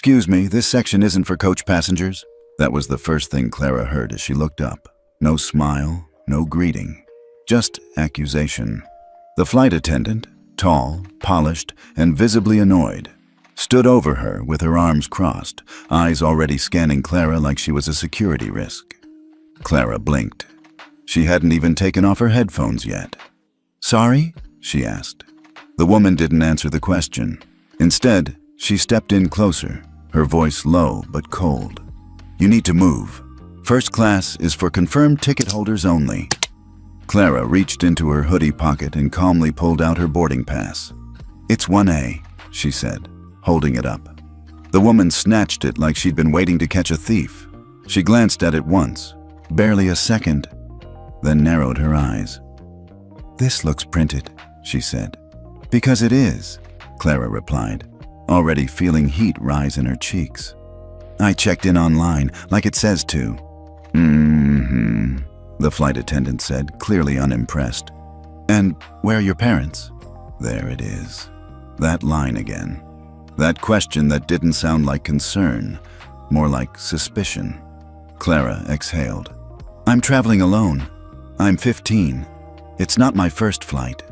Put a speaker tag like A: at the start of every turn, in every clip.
A: "Excuse me, this section isn't for coach passengers." That was the first thing Clara heard as she looked up. No smile, no greeting, just accusation. The flight attendant, tall, polished, and visibly annoyed, stood over her with her arms crossed, eyes already scanning Clara like she was a security risk. Clara blinked. She hadn't even taken off her headphones yet. "Sorry?" she asked. The woman didn't answer the question. Instead, she stepped in closer, her voice low but cold. "You need to move. First class is for confirmed ticket holders only." Clara reached into her hoodie pocket and calmly pulled out her boarding pass. "It's 1A, she said, holding it up. The woman snatched it like she'd been waiting to catch a thief. She glanced at it once, barely a second, then narrowed her eyes. "This looks printed," she said. "Because it is," Clara replied, already feeling heat rise in her cheeks. "I checked in online, like it says to." The flight attendant said, clearly unimpressed. "And where are your parents?" There it is. That line again. That question that didn't sound like concern, more like suspicion. Clara exhaled. "I'm traveling alone. I'm 15. It's not my first flight."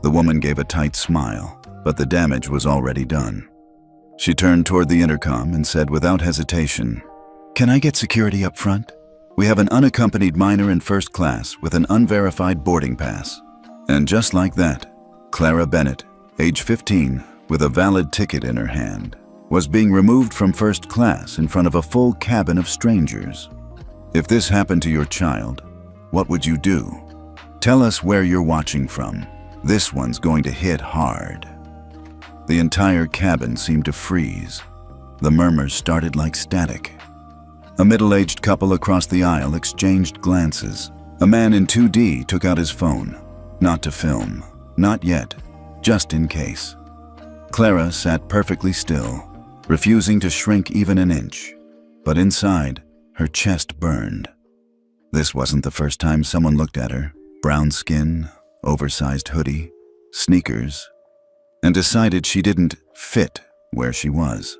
A: The woman gave a tight smile, but the damage was already done. She turned toward the intercom and said without hesitation, "Can I get security up front? We have an unaccompanied minor in first class with an unverified boarding pass." And just like that, Clara Bennett, age 15, with a valid ticket in her hand, was being removed from first class in front of a full cabin of strangers. If this happened to your child, what would you do? Tell us where you're watching from. This one's going to hit hard. The entire cabin seemed to freeze. The murmurs started like static. A middle-aged couple across the aisle exchanged glances. A man in 2D took out his phone. Not to film. Not yet. Just in case. Clara sat perfectly still, refusing to shrink even an inch. But inside, her chest burned. This wasn't the first time someone looked at her. Brown skin, oversized hoodie, sneakers, and decided she didn't fit where she was.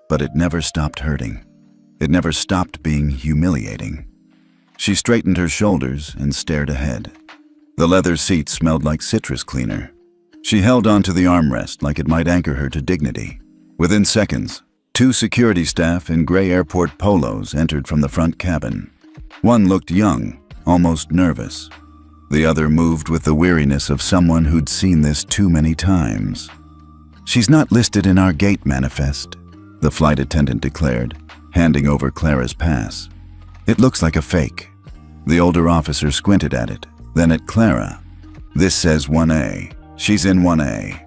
A: But it never stopped hurting. It never stopped being humiliating. She straightened her shoulders and stared ahead. The leather seat smelled like citrus cleaner. She held onto the armrest like it might anchor her to dignity. Within seconds, 2 security staff in gray airport polos entered from the front cabin. One looked young, almost nervous. The other moved with the weariness of someone who'd seen this too many times. "She's not listed in our gate manifest," the flight attendant declared, handing over Clara's pass. "It looks like a fake." The older officer squinted at it, then at Clara. "This says 1A. She's in 1A.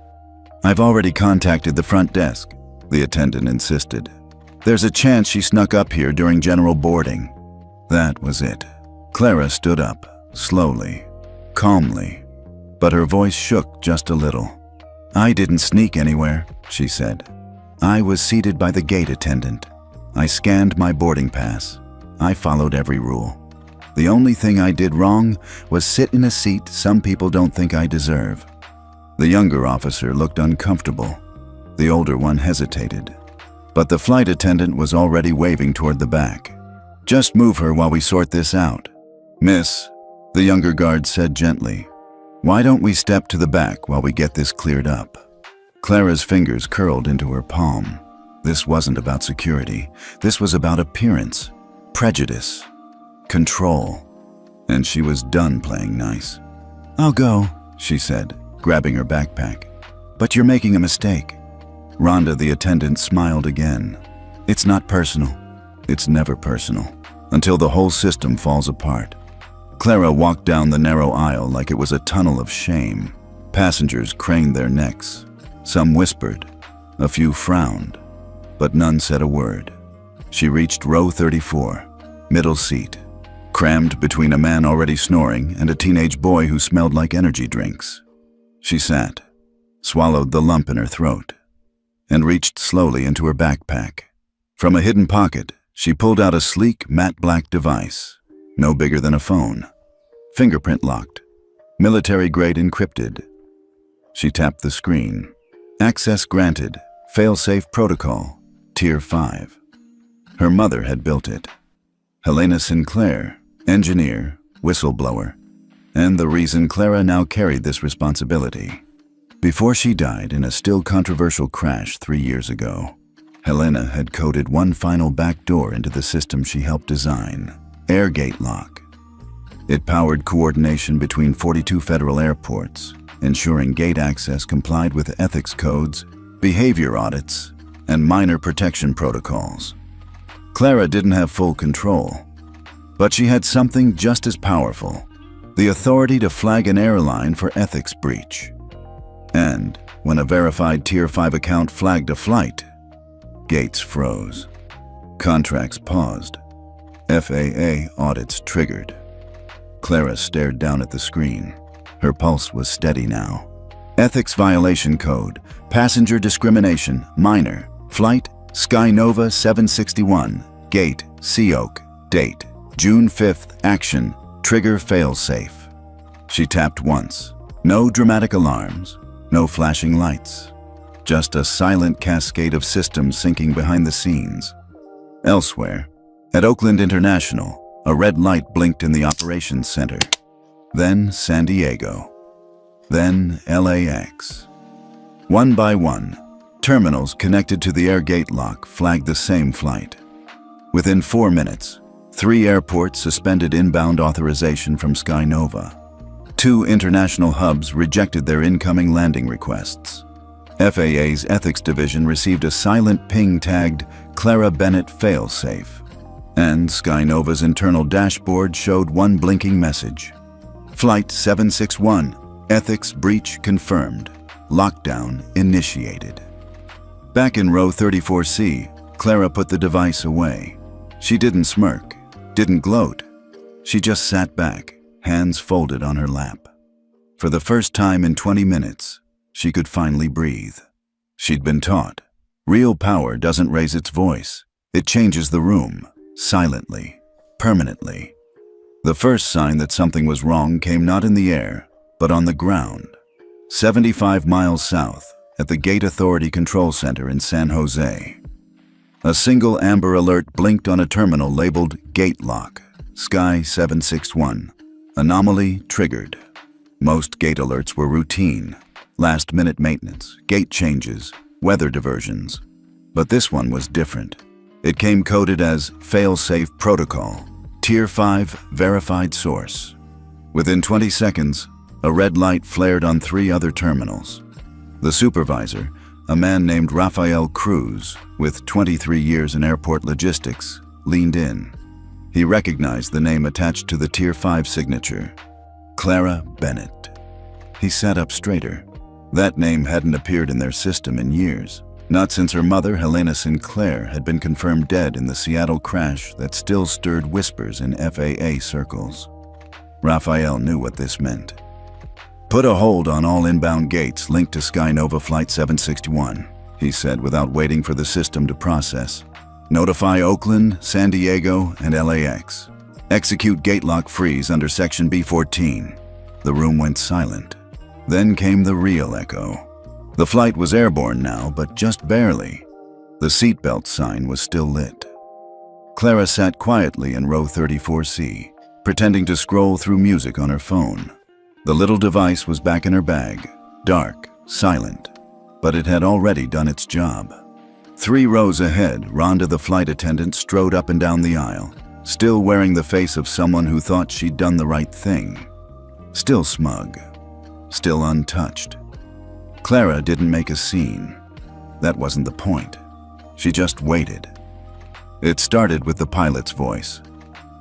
A: "I've already contacted the front desk," the attendant insisted. "There's a chance she snuck up here during general boarding." That was it. Clara stood up, slowly, calmly, but her voice shook just a little. "I didn't sneak anywhere," she said. "I was seated by the gate attendant. I scanned my boarding pass. I followed every rule. The only thing I did wrong was sit in a seat some people don't think I deserve." The younger officer looked uncomfortable. The older one hesitated. But the flight attendant was already waving toward the back. "Just move her while we sort this out." "Miss," the younger guard said gently, "why don't we step to the back while we get this cleared up?" Clara's fingers curled into her palm. This wasn't about security. This was about appearance, prejudice, control. And she was done playing nice. "I'll go," she said, grabbing her backpack. "But you're making a mistake." Rhonda, the attendant, smiled again. "It's not personal. It's never personal, until the whole system falls apart." Clara walked down the narrow aisle like it was a tunnel of shame. Passengers craned their necks. Some whispered. A few frowned. But none said a word. She reached row 34, middle seat, crammed between a man already snoring and a teenage boy who smelled like energy drinks. She sat, swallowed the lump in her throat, and reached slowly into her backpack. From a hidden pocket, she pulled out a sleek, matte black device, no bigger than a phone. Fingerprint locked, military-grade encrypted. She tapped the screen. "Access granted. Fail-safe protocol." Tier 5. Her mother had built it. Helena Sinclair, engineer, whistleblower, and the reason Clara now carried this responsibility. Before she died in a still controversial crash 3 years ago, Helena had coded one final backdoor into the system she helped design, Air Gate Lock. It powered coordination between 42 federal airports, ensuring gate access complied with ethics codes, behavior audits, and minor protection protocols. Clara didn't have full control, but she had something just as powerful: the authority to flag an airline for ethics breach. And when a verified Tier 5 account flagged a flight, gates froze. Contracts paused. FAA audits triggered. Clara stared down at the screen. Her pulse was steady now. Ethics violation code, passenger discrimination, minor, flight, Skynova 761, gate, Sea Oak, date, June 5th, action, trigger failsafe. She tapped once. No dramatic alarms, no flashing lights. Just a silent cascade of systems syncing behind the scenes. Elsewhere, at Oakland International, a red light blinked in the operations center. Then San Diego. Then LAX. One by one, terminals connected to the air gate lock flagged the same flight. Within 4 minutes, 3 airports suspended inbound authorization from Skynova. 2 international hubs rejected their incoming landing requests. FAA's Ethics Division received a silent ping tagged Clara Bennett failsafe, and Skynova's internal dashboard showed one blinking message: Flight 761, ethics breach confirmed, lockdown initiated. Back in row 34C, Clara put the device away. She didn't smirk, didn't gloat. She just sat back, hands folded on her lap. For the first time in 20 minutes, she could finally breathe. She'd been taught, real power doesn't raise its voice. It changes the room, silently, permanently. The first sign that something was wrong came not in the air, but on the ground. 75 miles south, at the Gate Authority Control Center in San Jose. A single amber alert blinked on a terminal labeled Gate Lock, Sky 761. Anomaly triggered. Most gate alerts were routine, last-minute maintenance, gate changes, weather diversions. But this one was different. It came coded as Failsafe Protocol, Tier 5 Verified Source. Within 20 seconds, a red light flared on 3 other terminals. The supervisor, a man named Rafael Cruz, with 23 years in airport logistics, leaned in. He recognized the name attached to the Tier 5 signature: Clara Bennett. He sat up straighter. That name hadn't appeared in their system in years, not since her mother, Helena Sinclair, had been confirmed dead in the Seattle crash that still stirred whispers in FAA circles. Rafael knew what this meant. Put a hold on all inbound gates linked to Skynova Flight 761, he said without waiting for the system to process. Notify Oakland, San Diego, and LAX. Execute gate lock freeze under Section B14. The room went silent. Then came the real echo. The flight was airborne now, but just barely. The seatbelt sign was still lit. Clara sat quietly in row 34C, pretending to scroll through music on her phone. The little device was back in her bag, dark, silent, but it had already done its job. 3 rows ahead, Rhonda the flight attendant strode up and down the aisle, still wearing the face of someone who thought she'd done the right thing. Still smug, still untouched. Clara didn't make a scene. That wasn't the point. She just waited. It started with the pilot's voice.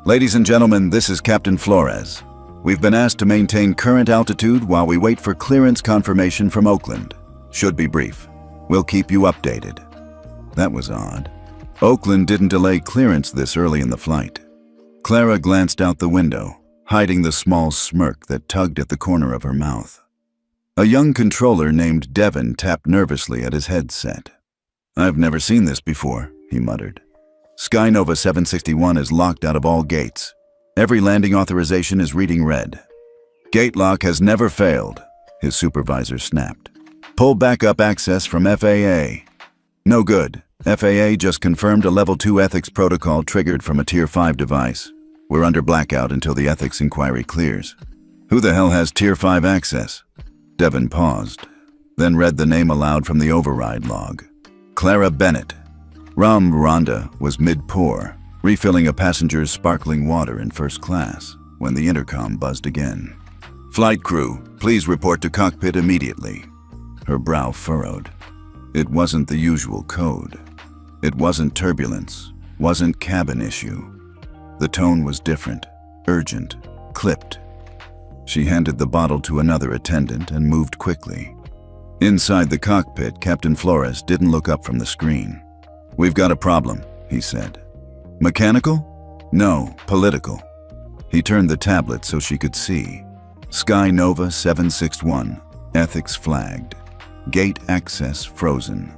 A: Ladies and gentlemen, this is Captain Flores. We've been asked to maintain current altitude while we wait for clearance confirmation from Oakland. Should be brief. We'll keep you updated. That was odd. Oakland didn't delay clearance this early in the flight. Clara glanced out the window, hiding the small smirk that tugged at the corner of her mouth. A young controller named Devin tapped nervously at his headset. "I've never seen this before," he muttered. "Skynova 761 is locked out of all gates. Every landing authorization is reading red." "Gate lock has never failed," his supervisor snapped. "Pull backup access from FAA." "No good. FAA just confirmed a Level 2 ethics protocol triggered from a Tier 5 device. We're under blackout until the ethics inquiry clears. Who the hell has Tier 5 access? Devon paused, then read the name aloud from the override log. Clara Bennett. Rhonda was mid-pour, refilling a passenger's sparkling water in first class, when the intercom buzzed again. Flight crew, please report to cockpit immediately. Her brow furrowed. It wasn't the usual code. It wasn't turbulence, wasn't cabin issue. The tone was different, urgent, clipped. She handed the bottle to another attendant and moved quickly. Inside the cockpit, Captain Flores didn't look up from the screen. "We've got a problem," he said. "Mechanical? No, political." He turned the tablet so she could see. Sky Nova 761, ethics flagged. Gate access frozen.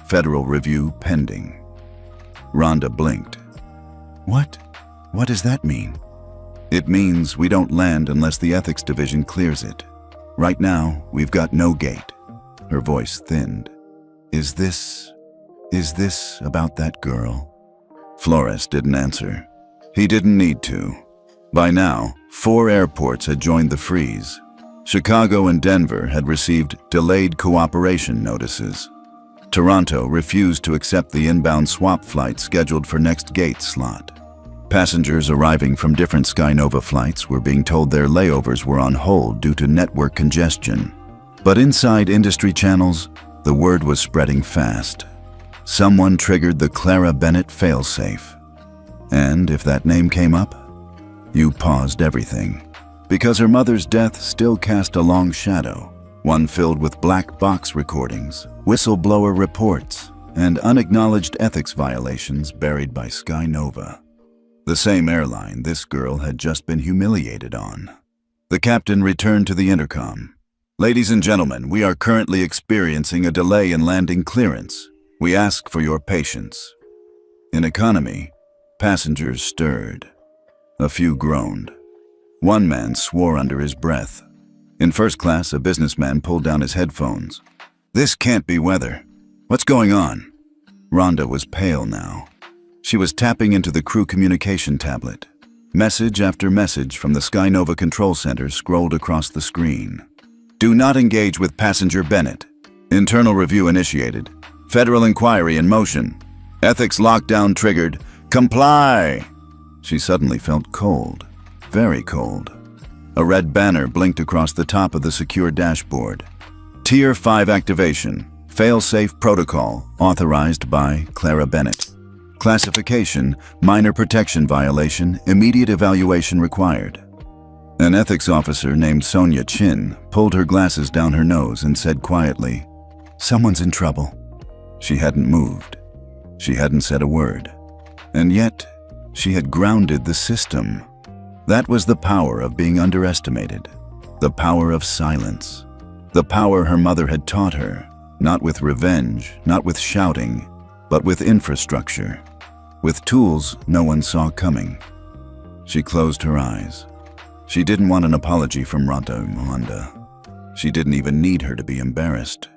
A: Federal review pending. Rhonda blinked. What? What does that mean? It means we don't land unless the ethics division clears it. Right now, we've got no gate. Her voice thinned. Is this about that girl? Flores didn't answer. He didn't need to. By now, 4 airports had joined the freeze. Chicago and Denver had received delayed cooperation notices. Toronto refused to accept the inbound swap flight scheduled for next gate slot. Passengers arriving from different Skynova flights were being told their layovers were on hold due to network congestion. But inside industry channels, the word was spreading fast. Someone triggered the Clara Bennett failsafe. And if that name came up, you paused everything. Because her mother's death still cast a long shadow, one filled with black box recordings, whistleblower reports, and unacknowledged ethics violations buried by Skynova. The same airline this girl had just been humiliated on. The captain returned to the intercom. "Ladies and gentlemen, we are currently experiencing a delay in landing clearance. We ask for your patience." In economy, passengers stirred. A few groaned. One man swore under his breath. In first class, a businessman pulled down his headphones. "This can't be weather. What's going on?" Rhonda was pale now. She was tapping into the crew communication tablet. Message after message from the Skynova control center scrolled across the screen. "Do not engage with passenger Bennett. Internal review initiated. Federal inquiry in motion. Ethics lockdown triggered. Comply!" She suddenly felt cold. Very cold. A red banner blinked across the top of the secure dashboard. Tier 5 activation. Fail-safe protocol authorized by Clara Bennett. Classification, minor protection violation, immediate evaluation required. An ethics officer named Sonia Chin pulled her glasses down her nose and said quietly, "Someone's in trouble." She hadn't moved. She hadn't said a word. And yet, she had grounded the system. That was the power of being underestimated. The power of silence. The power her mother had taught her, not with revenge, not with shouting, but with infrastructure. With tools no one saw coming. She closed her eyes. She didn't want an apology from Rhonda. She didn't even need her to be embarrassed.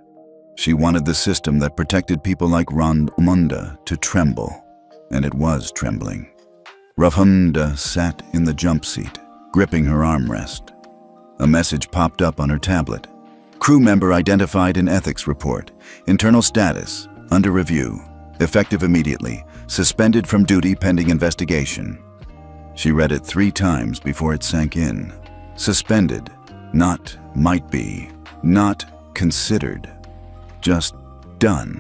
A: She wanted the system that protected people like Rhonda to tremble. And it was trembling. Rhonda sat in the jump seat, gripping her armrest. A message popped up on her tablet. Crew member identified in ethics report. Internal status, under review. Effective immediately. Suspended from duty pending investigation. She read it 3 times before it sank in. Suspended, not might be, not considered. Just done.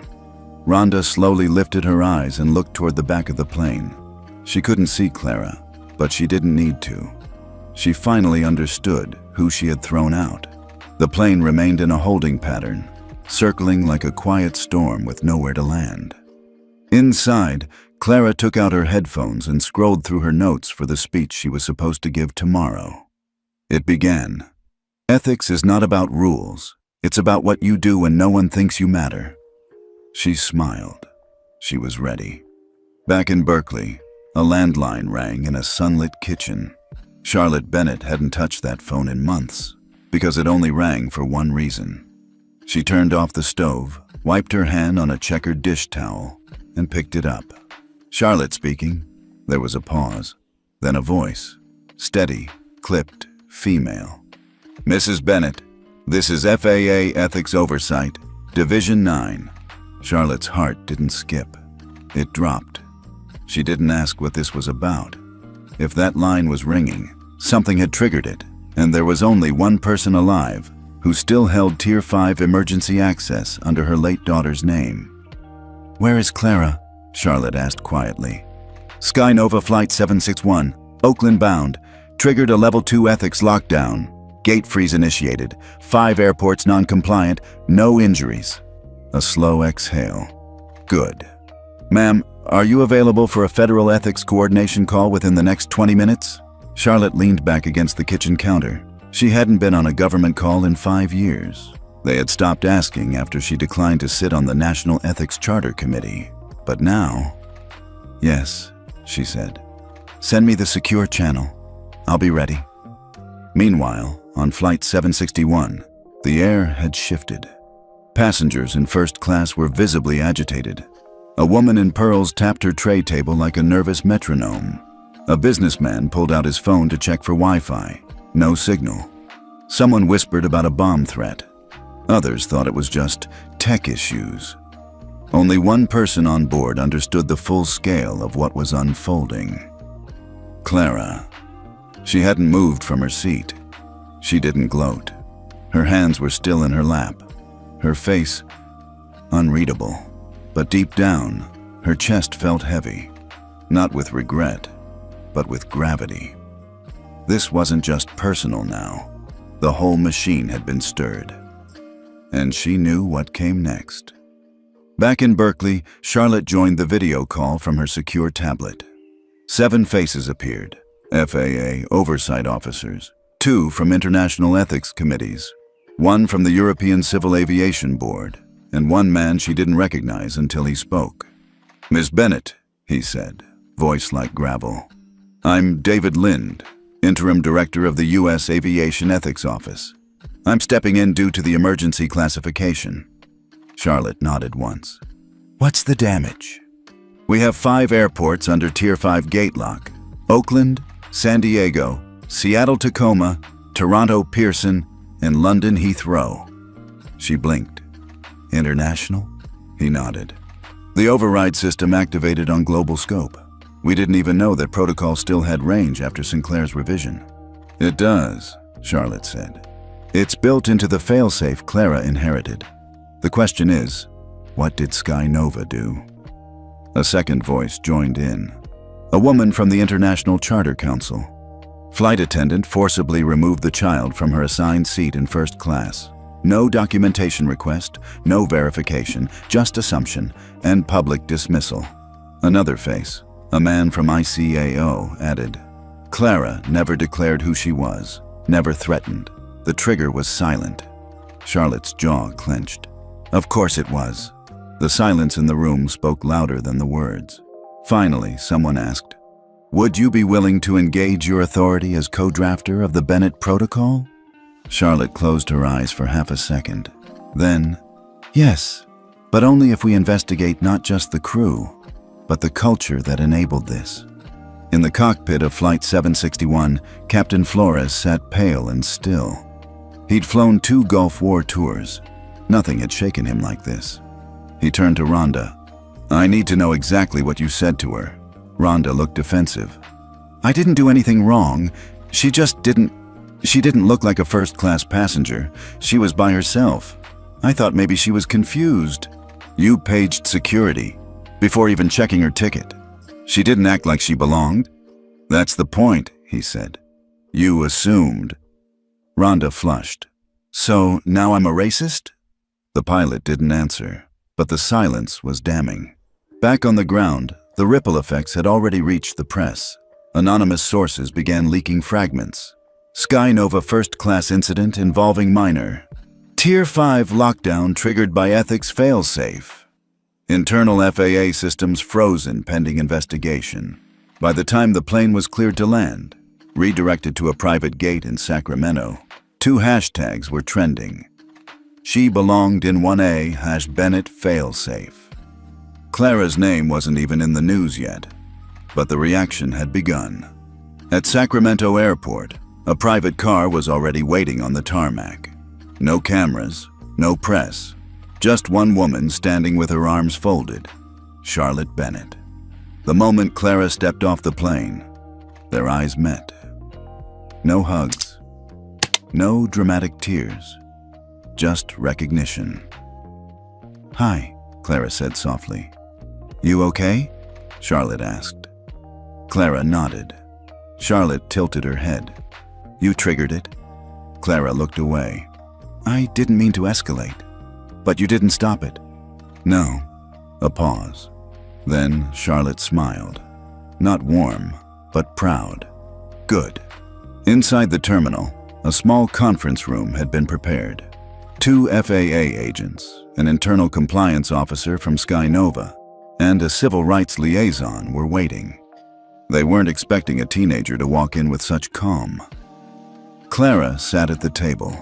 A: Rhonda slowly lifted her eyes and looked toward the back of the plane. She couldn't see Clara, but she didn't need to. She finally understood who she had thrown out. The plane remained in a holding pattern, circling like a quiet storm with nowhere to land. Inside, Clara took out her headphones and scrolled through her notes for the speech she was supposed to give tomorrow. It began, "Ethics is not about rules. It's about what you do when no one thinks you matter." She smiled. She was ready. Back in Berkeley, a landline rang in a sunlit kitchen. Charlotte Bennett hadn't touched that phone in months, because it only rang for one reason. She turned off the stove, wiped her hand on a checkered dish towel, and picked it up. Charlotte speaking. There was a pause, then a voice. Steady, clipped, female. Mrs. Bennett, this is FAA Ethics Oversight, Division 9. Charlotte's heart didn't skip. It dropped. She didn't ask what this was about. If that line was ringing, something had triggered it, and there was only one person alive who still held Tier 5 emergency access under her late daughter's name. Where is Clara? Charlotte asked quietly. Skynova Flight 761, Oakland bound, triggered a Level 2 ethics lockdown. Gate freeze initiated, 5 airports non-compliant, no injuries. A slow exhale. Good. Ma'am, are you available for a federal ethics coordination call within the next 20 minutes? Charlotte leaned back against the kitchen counter. She hadn't been on a government call in 5 years. They had stopped asking after she declined to sit on the National Ethics Charter Committee. But now... Yes, she said. Send me the secure channel. I'll be ready. Meanwhile, on Flight 761, the air had shifted. Passengers in first class were visibly agitated. A woman in pearls tapped her tray table like a nervous metronome. A businessman pulled out his phone to check for Wi-Fi. No signal. Someone whispered about a bomb threat. Others thought it was just tech issues. Only one person on board understood the full scale of what was unfolding. Clara. She hadn't moved from her seat. She didn't gloat. Her hands were still in her lap. Her face unreadable. But deep down, her chest felt heavy. Not with regret, but with gravity. This wasn't just personal now. The whole machine had been stirred. And she knew what came next. Back in Berkeley, Charlotte joined the video call from her secure tablet. 7 faces appeared. FAA oversight officers. 2 from international ethics committees. 1 from the European Civil Aviation Board. And 1 man she didn't recognize until he spoke. Miss Bennett, he said, voice like gravel. I'm David Lind, Interim Director of the U.S. Aviation Ethics Office. I'm stepping in due to the emergency classification. Charlotte nodded once. What's the damage? We have 5 airports under Tier 5 gate lock. Oakland, San Diego, Seattle Tacoma, Toronto Pearson, and London Heathrow. She blinked. International? He nodded. The override system activated on global scope. We didn't even know that protocol still had range after Sinclair's revision. It does, Charlotte said. It's built into the failsafe Clara inherited. The question is, what did Skynova do? A second voice joined in. A woman from the International Charter Council. Flight attendant forcibly removed the child from her assigned seat in first class. No documentation request, no verification, just assumption and public dismissal. Another face, a man from ICAO, added, Clara never declared who she was, never threatened. The trigger was silent. Charlotte's jaw clenched. Of course it was. The silence in the room spoke louder than the words. Finally, someone asked, would you be willing to engage your authority as co-drafter of the Bennett Protocol? Charlotte closed her eyes for half a second. Then, yes, but only if we investigate not just the crew, but the culture that enabled this. In the cockpit of Flight 761, Captain Flores sat pale and still. He'd flown 2 Gulf War tours. Nothing had shaken him like this. He turned to Rhonda. I need to know exactly what you said to her. Rhonda looked defensive. I didn't do anything wrong. She didn't look like a first-class passenger. She was by herself. I thought maybe she was confused. You paged security before even checking her ticket. She didn't act like she belonged. That's the point, he said. You assumed. Rhonda flushed. So now I'm a racist? The pilot didn't answer, but the silence was damning. Back on the ground, the ripple effects had already reached the press. Anonymous sources began leaking fragments. Skynova first-class incident involving minor. Tier 5 lockdown triggered by ethics failsafe. Internal FAA systems frozen pending investigation. By the time the plane was cleared to land, redirected to a private gate in Sacramento, 2 hashtags were trending. She belonged in 1A #Bennett failsafe. Clara's name wasn't even in the news yet, but the reaction had begun. At Sacramento Airport, a private car was already waiting on the tarmac. No cameras, no press, just one woman standing with her arms folded, Charlotte Bennett. The moment Clara stepped off the plane, their eyes met. No hugs, no dramatic tears, just recognition. "Hi," Clara said softly. "You okay?" Charlotte asked. Clara nodded. Charlotte tilted her head. "You triggered it?" Clara looked away. "I didn't mean to escalate. But you didn't stop it." "No." A pause. Then Charlotte smiled. Not warm, but proud. "Good." Inside the terminal, a small conference room had been prepared. 2 FAA agents, an internal compliance officer from Skynova, and a civil rights liaison were waiting. They weren't expecting a teenager to walk in with such calm. Clara sat at the table.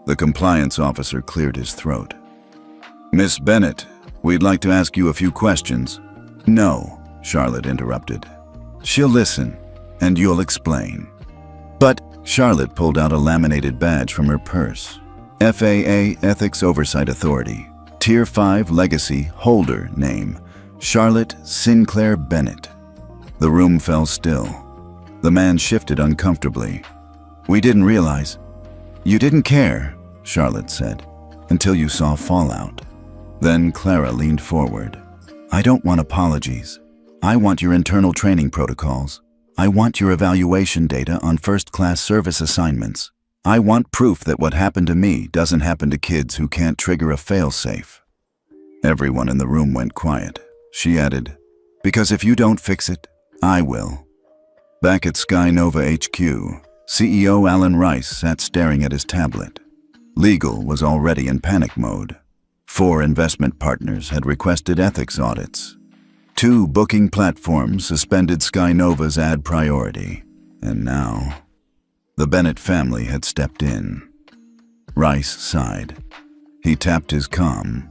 A: The compliance officer cleared his throat. "Miss Bennett, we'd like to ask you a few questions." "No," Charlotte interrupted. "She'll listen, and you'll explain." "But," Charlotte pulled out a laminated badge from her purse. FAA Ethics Oversight Authority, Tier 5 Legacy Holder Name, Charlotte Sinclair Bennett. The room fell still. The man shifted uncomfortably. "We didn't realize." "You didn't care," Charlotte said, "until you saw fallout." Then Clara leaned forward. "I don't want apologies. I want your internal training protocols. I want your evaluation data on first-class service assignments. I want proof that what happened to me doesn't happen to kids who can't trigger a fail-safe." Everyone in the room went quiet. She added, "Because if you don't fix it, I will." Back at Skynova HQ, CEO Alan Rice sat staring at his tablet. Legal was already in panic mode. 4 investment partners had requested ethics audits. 2 booking platforms suspended Skynova's ad priority. And now, the Bennett family had stepped in. Rice sighed. He tapped his comm.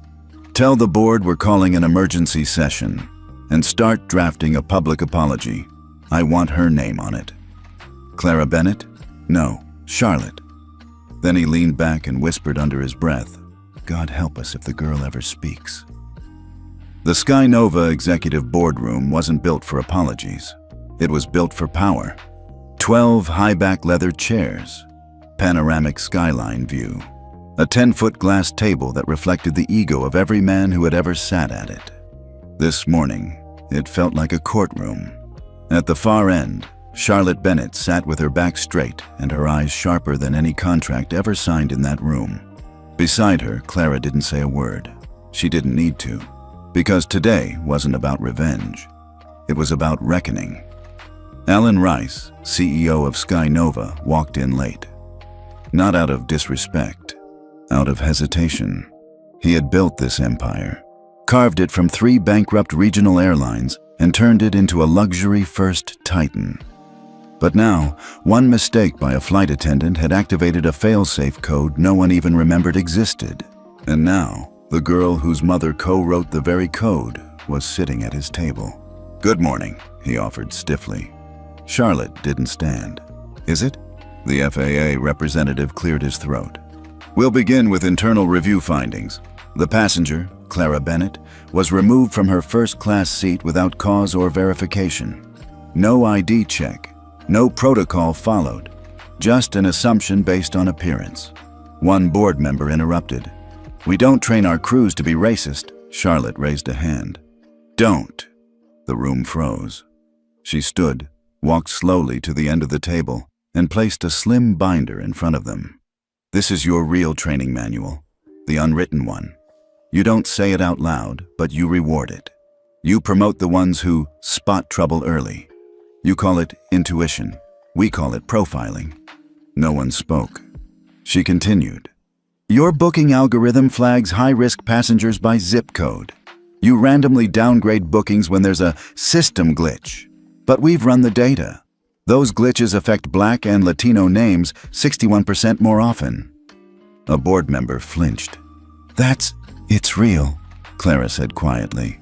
A: "Tell the board we're calling an emergency session and start drafting a public apology. I want her name on it." "Clara Bennett?" "No, Charlotte." Then he leaned back and whispered under his breath, "God help us if the girl ever speaks." The Skynova executive boardroom wasn't built for apologies. It was built for power. 12 high-back leather chairs, panoramic skyline view, a 10-foot glass table that reflected the ego of every man who had ever sat at it. This morning, it felt like a courtroom. At the far end, Charlotte Bennett sat with her back straight and her eyes sharper than any contract ever signed in that room. Beside her, Clara didn't say a word. She didn't need to, because today wasn't about revenge. It was about reckoning. Alan Rice, CEO of Skynova, walked in late. Not out of disrespect, out of hesitation. He had built this empire, carved it from 3 bankrupt regional airlines, and turned it into a luxury first titan. But now, one mistake by a flight attendant had activated a fail-safe code no one even remembered existed. And now, the girl whose mother co-wrote the very code was sitting at his table. "Good morning," he offered stiffly. Charlotte didn't stand. "Is it?" The FAA representative cleared his throat. "We'll begin with internal review findings. The passenger, Clara Bennett, was removed from her first-class seat without cause or verification. No ID check. No protocol followed, just an assumption based on appearance." One board member interrupted. "We don't train our crews to be racist." Charlotte raised a hand. "Don't." The room froze. She stood, walked slowly to the end of the table, and placed a slim binder in front of them. "This is your real training manual, the unwritten one. You don't say it out loud, but you reward it. You promote the ones who spot trouble early. You call it intuition. We call it profiling." No one spoke. She continued. "Your booking algorithm flags high-risk passengers by zip code. You randomly downgrade bookings when there's a system glitch. But we've run the data. Those glitches affect Black and Latino names 61% more often." A board member flinched. "It's real," Clara said quietly.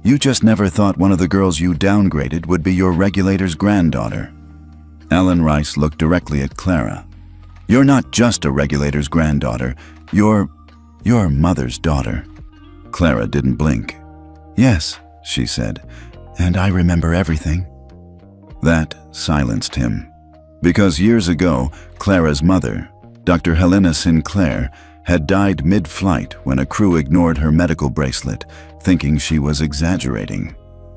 A: You just never thought one of the girls you downgraded would be your regulator's granddaughter. Alan Rice looked directly at Clara. You're not just a regulator's granddaughter. You're mother's daughter. Clara didn't blink. Yes, she said, and I remember everything. That silenced him. Because years ago, Clara's mother, Dr. Helena Sinclair, had died mid-flight when a crew ignored her medical bracelet, thinking she was exaggerating.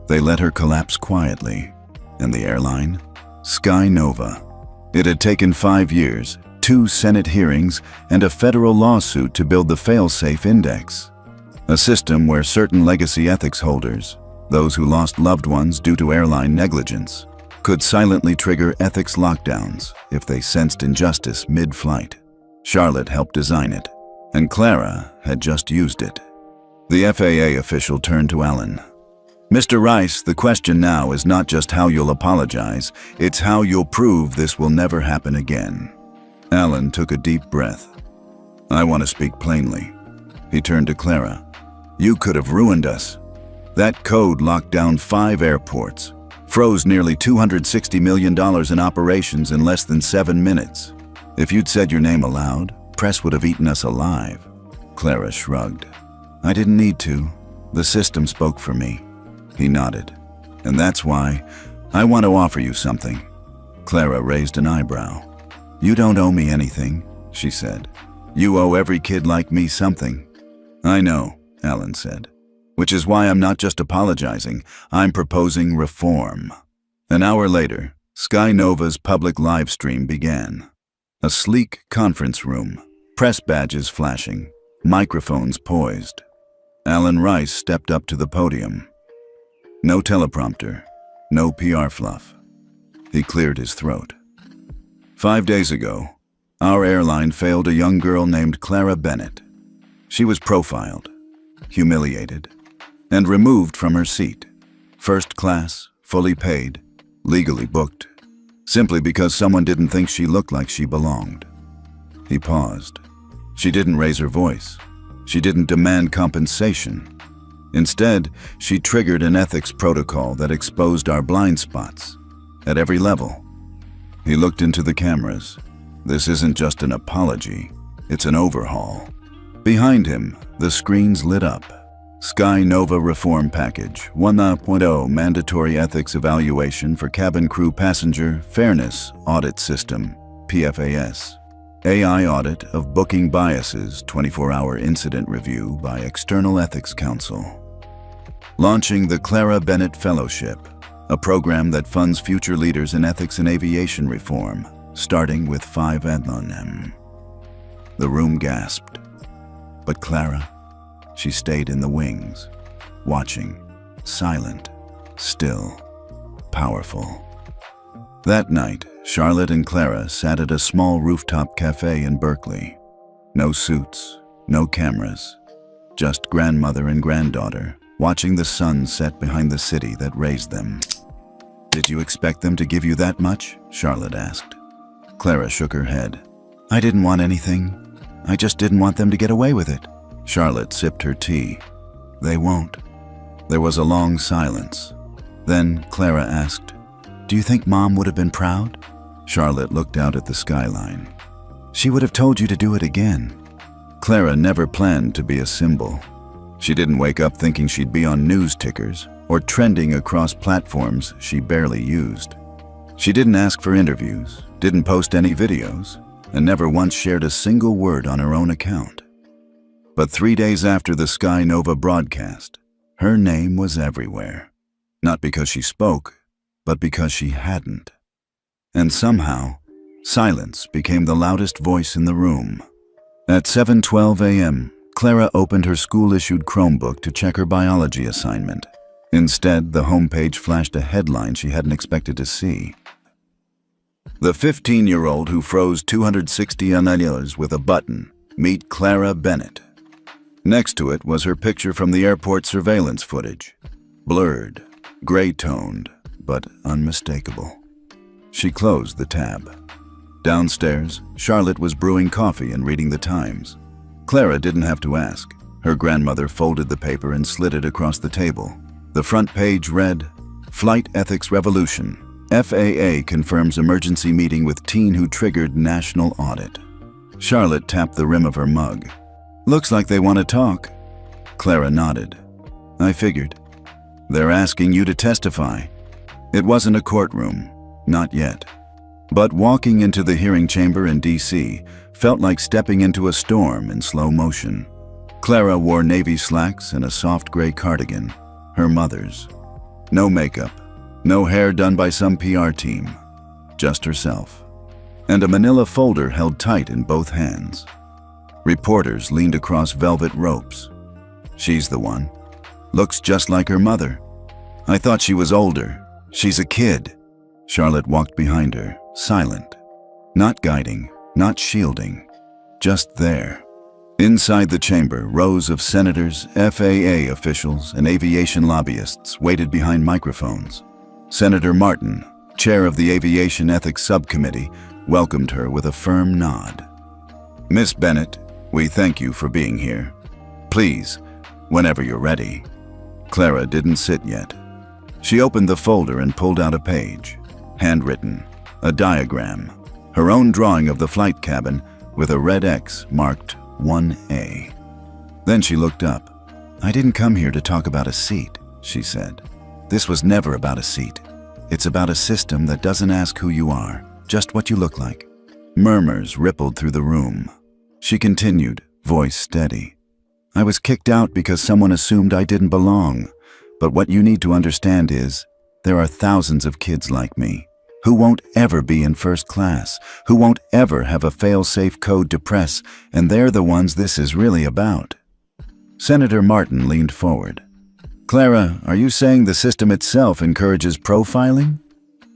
A: They let her collapse quietly. And the airline? Sky Nova. It had taken 5 years, 2 Senate hearings, and a federal lawsuit to build the fail-safe index. A system where certain legacy ethics holders, those who lost loved ones due to airline negligence, could silently trigger ethics lockdowns if they sensed injustice mid-flight. Charlotte helped design it, and Clara had just used it. The FAA official turned to Alan. Mr. Rice, the question now is not just how you'll apologize, it's how you'll prove this will never happen again. Alan took a deep breath. I want to speak plainly. He turned to Clara. You could have ruined us. That code locked down 5 airports, froze nearly $260 million in operations in less than 7 minutes. If you'd said your name aloud, press would have eaten us alive. Clara shrugged. I didn't need to. The system spoke for me. He nodded. And that's why I want to offer you something. Clara raised an eyebrow. You don't owe me anything, she said. You owe every kid like me something. I know, Alan said. Which is why I'm not just apologizing, I'm proposing reform. An hour later, Sky Nova's public live stream began. A sleek conference room, press badges flashing, microphones poised. Alan Rice stepped up to the podium. No teleprompter, no PR fluff. He cleared his throat. 5 days ago, our airline failed a young girl named Clara Bennett. She was profiled, humiliated, and removed from her seat. First class, fully paid, legally booked, simply because someone didn't think she looked like she belonged. He paused. She didn't raise her voice. She didn't demand compensation. Instead, she triggered an ethics protocol that exposed our blind spots at every level. He looked into the cameras. This isn't just an apology, it's an overhaul. Behind him, the screens lit up. Sky Nova Reform Package 1.0 Mandatory Ethics Evaluation for Cabin Crew Passenger Fairness Audit System, PFAS. AI Audit of Booking Biases 24-hour Incident Review by External Ethics Council. Launching the Clara Bennett Fellowship, a program that funds future leaders in ethics and aviation reform, starting with 5 them. The room gasped. But Clara, she stayed in the wings, watching, silent, still, powerful. That night, Charlotte and Clara sat at a small rooftop cafe in Berkeley. No suits, no cameras, just grandmother and granddaughter, watching the sun set behind the city that raised them. Did you expect them to give you that much? Charlotte asked. Clara shook her head. I didn't want anything. I just didn't want them to get away with it. Charlotte sipped her tea. They won't. There was a long silence. Then Clara asked, Do you think Mom would have been proud? Charlotte looked out at the skyline. She would have told you to do it again. Clara never planned to be a symbol. She didn't wake up thinking she'd be on news tickers or trending across platforms she barely used. She didn't ask for interviews, didn't post any videos, and never once shared a single word on her own account. But 3 days after the Sky Nova broadcast, her name was everywhere. Not because she spoke, but because she hadn't. And somehow, silence became the loudest voice in the room. At 7:12 a.m., Clara opened her school-issued Chromebook to check her biology assignment. Instead, the homepage flashed a headline she hadn't expected to see. The 15-year-old who froze $260 with a button. Meet Clara Bennett. Next to it was her picture from the airport surveillance footage. Blurred, gray-toned, but unmistakable. She closed the tab. Downstairs, Charlotte was brewing coffee and reading the Times. Clara didn't have to ask. Her grandmother folded the paper and slid it across the table. The front page read, "Flight Ethics Revolution. FAA confirms emergency meeting with teen who triggered national audit." Charlotte tapped the rim of her mug. "Looks like they want to talk." Clara nodded. "I figured. They're asking you to testify." It wasn't a courtroom, not yet. But walking into the hearing chamber in D.C. felt like stepping into a storm in slow motion. Clara wore navy slacks and a soft gray cardigan, her mother's. No makeup, no hair done by some PR team, just herself. And a manila folder held tight in both hands. Reporters leaned across velvet ropes. "She's the one. Looks just like her mother. I thought she was older. She's a kid." Charlotte walked behind her, silent. Not guiding, not shielding. Just there. Inside the chamber, rows of senators, FAA officials, and aviation lobbyists waited behind microphones. Senator Martin, chair of the Aviation Ethics Subcommittee, welcomed her with a firm nod. "Miss Bennett, we thank you for being here. Please, whenever you're ready." Clara didn't sit yet. She opened the folder and pulled out a page, handwritten, a diagram, her own drawing of the flight cabin with a red X marked 1A. Then she looked up. "I didn't come here to talk about a seat," she said. "This was never about a seat. It's about a system that doesn't ask who you are, just what you look like." Murmurs rippled through the room. She continued, voice steady. "I was kicked out because someone assumed I didn't belong. But what you need to understand is, there are thousands of kids like me, who won't ever be in first class, who won't ever have a fail-safe code to press, and they're the ones this is really about." Senator Martin leaned forward. "Clara, are you saying the system itself encourages profiling?"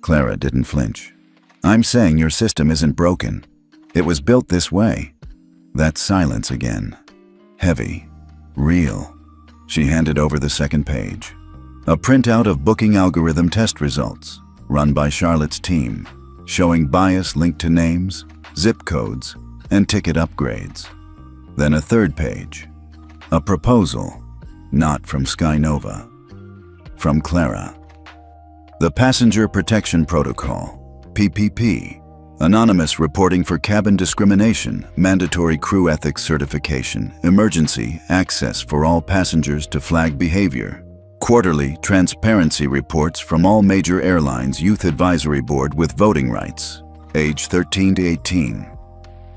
A: Clara didn't flinch. "I'm saying your system isn't broken. It was built this way." That silence again. Heavy. Real. She handed over the second page. A printout of booking algorithm test results, run by Charlotte's team, showing bias linked to names, zip codes, and ticket upgrades. Then a third page. A proposal, not from Skynova, from Clara. The Passenger Protection Protocol, PPP, anonymous reporting for cabin discrimination, mandatory crew ethics certification, emergency access for all passengers to flag behavior, quarterly transparency reports from all major airlines youth advisory board with voting rights, age 13 to 18.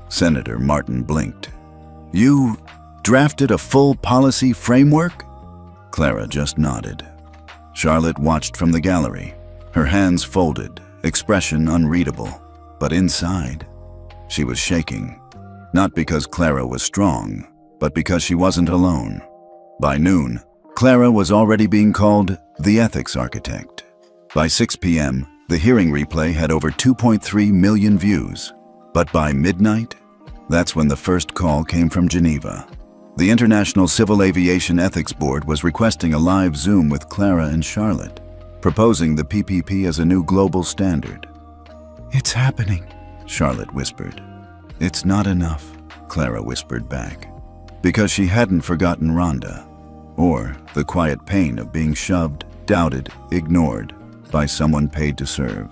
A: Senator Martin blinked. "You drafted a full policy framework?" Clara just nodded. Charlotte watched from the gallery, her hands folded, expression unreadable. But inside, she was shaking. Not because Clara was strong, but because she wasn't alone. By noon, Clara was already being called the ethics architect. By 6 p.m., the hearing replay had over 2.3 million views. But by midnight, that's when the first call came from Geneva. The International Civil Aviation Ethics Board was requesting a live Zoom with Clara and Charlotte, proposing the PPP as a new global standard. "It's happening," Charlotte whispered. "It's not enough," Clara whispered back, because she hadn't forgotten Rhonda, or the quiet pain of being shoved, doubted, ignored by someone paid to serve.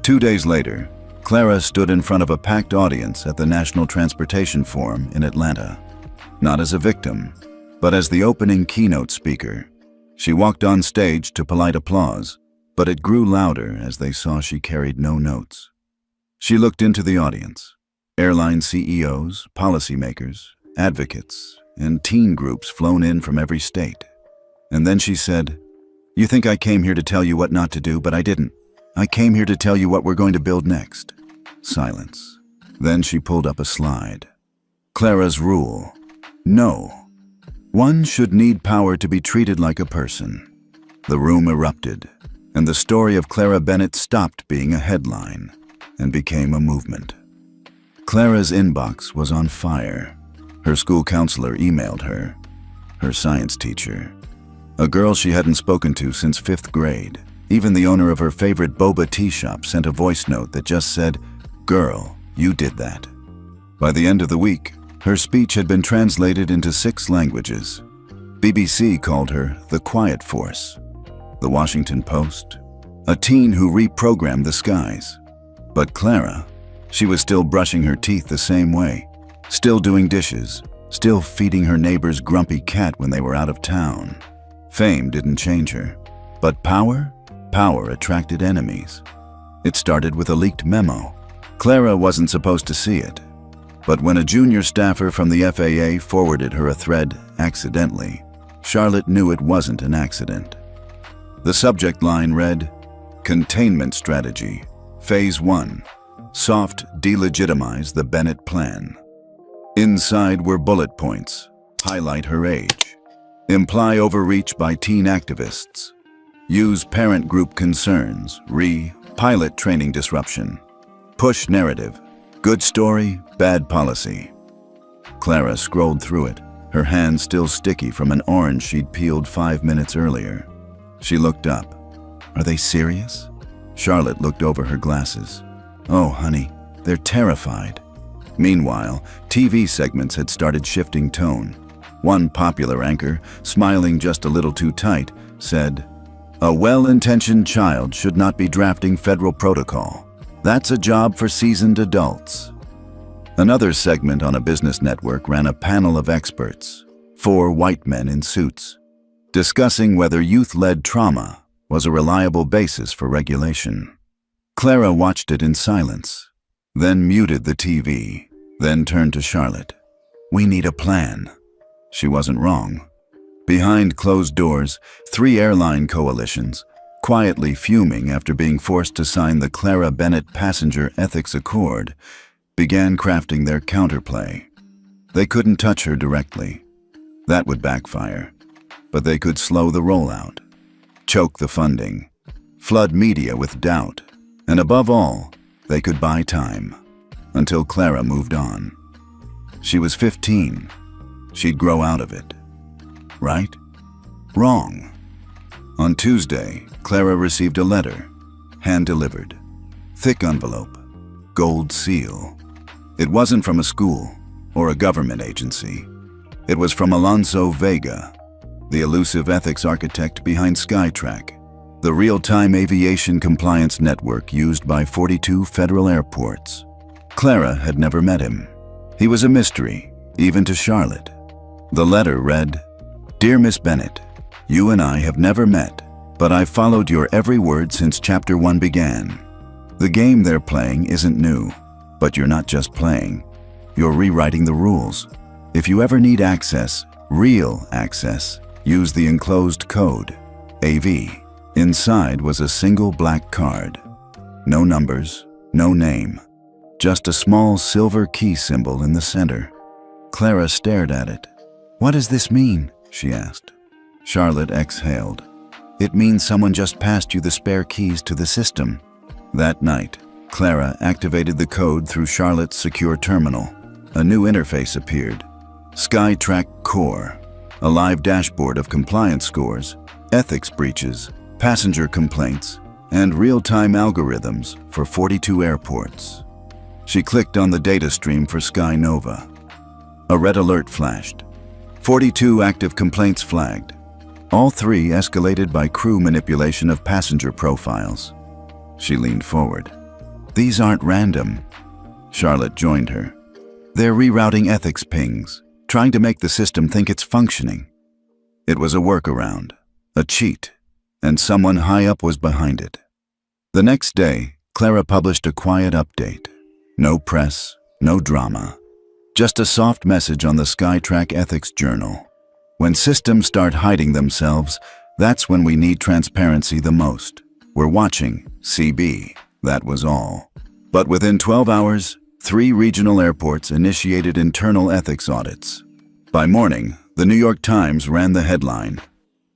A: 2 days later, Clara stood in front of a packed audience at the National Transportation Forum in Atlanta, not as a victim, but as the opening keynote speaker. She walked on stage to polite applause, but it grew louder as they saw she carried no notes. She looked into the audience. Airline CEOs, policymakers, advocates, and teen groups flown in from every state. And then she said, "You think I came here to tell you what not to do, but I didn't. I came here to tell you what we're going to build next." Silence. Then she pulled up a slide. Clara's rule. No. One should need power to be treated like a person. The room erupted, and the story of Clara Bennett stopped being a headline and became a movement. Clara's inbox was on fire. Her school counselor emailed her, her science teacher, a girl she hadn't spoken to since 5th grade. Even the owner of her favorite boba tea shop sent a voice note that just said, "Girl, you did that." By the end of the week, her speech had been translated into 6 languages. BBC called her the quiet force. The Washington Post, a teen who reprogrammed the skies. But Clara, she was still brushing her teeth the same way, still doing dishes, still feeding her neighbor's grumpy cat when they were out of town. Fame didn't change her, but power attracted enemies. It started with a leaked memo. Clara wasn't supposed to see it, but when a junior staffer from the FAA forwarded her a thread accidentally, Charlotte knew it wasn't an accident. The subject line read, "Containment Strategy, Phase 1, Soft Delegitimize the Bennett Plan." Inside were bullet points, highlight her age, imply overreach by teen activists, use parent group concerns, pilot training disruption, push narrative, good story, bad policy. Clara scrolled through it, her hands still sticky from an orange she'd peeled 5 minutes earlier. She looked up. Are they serious? Charlotte looked over her glasses. Oh, honey, they're terrified. Meanwhile, TV segments had started shifting tone. One popular anchor, smiling just a little too tight, said, "A well-intentioned child should not be drafting federal protocol. That's a job for seasoned adults." Another segment on a business network ran a panel of experts, 4 white men in suits, discussing whether youth-led trauma was a reliable basis for regulation. Clara watched it in silence, then muted the TV, then turned to Charlotte. "We need a plan." She wasn't wrong. Behind closed doors, 3 airline coalitions, quietly fuming after being forced to sign the Clara Bennett Passenger Ethics Accord, began crafting their counterplay. They couldn't touch her directly. That would backfire. But they could slow the rollout, choke the funding, flood media with doubt, and above all, they could buy time until Clara moved on. She was 15. She'd grow out of it. Right? Wrong. On Tuesday, Clara received a letter, hand-delivered, thick envelope, gold seal. It wasn't from a school or a government agency. It was from Alonso Vega, the elusive ethics architect behind Skytrack, the real-time aviation compliance network used by 42 federal airports. Clara had never met him. He was a mystery, even to Charlotte. The letter read, "Dear Miss Bennett, you and I have never met, but I've followed your every word since Chapter 1 began. The game they're playing isn't new, but you're not just playing. You're rewriting the rules. If you ever need access, real access, use the enclosed code, AV." Inside was a single black card. No numbers, no name, just a small silver key symbol in the center. Clara stared at it. "What does this mean?" she asked. Charlotte exhaled. "It means someone just passed you the spare keys to the system." That night, Clara activated the code through Charlotte's secure terminal. A new interface appeared. Skytrack Core, a live dashboard of compliance scores, ethics breaches, passenger complaints, and real-time algorithms for 42 airports. She clicked on the data stream for Sky Nova. A red alert flashed. 42 active complaints flagged. All 3 escalated by crew manipulation of passenger profiles. She leaned forward. "These aren't random." Charlotte joined her. "They're rerouting ethics pings, trying to make the system think it's functioning." It was a workaround, a cheat, and someone high up was behind it. The next day, Clara published a quiet update. No press, no drama. Just a soft message on the Skytrack Ethics Journal. When systems start hiding themselves, that's when we need transparency the most. We're watching, CB, that was all. But within 12 hours, 3 regional airports initiated internal ethics audits. By morning, the New York Times ran the headline,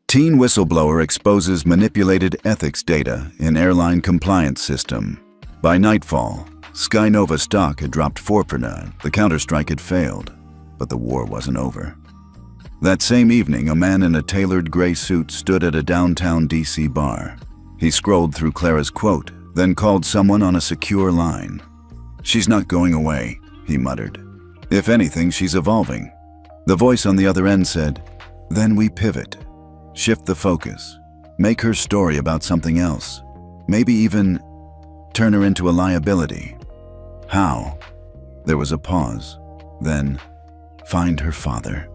A: "Teen whistleblower exposes manipulated ethics data in airline compliance system." By nightfall, Sky Nova stock had dropped 4%. The counterstrike had failed, but the war wasn't over. That same evening, a man in a tailored gray suit stood at a downtown DC bar. He scrolled through Clara's quote, then called someone on a secure line. "She's not going away," he muttered. "If anything, she's evolving." The voice on the other end said, Then we pivot, shift the focus, make her story about something else, maybe even turn her into a liability. How? There was a pause. Then, find her father.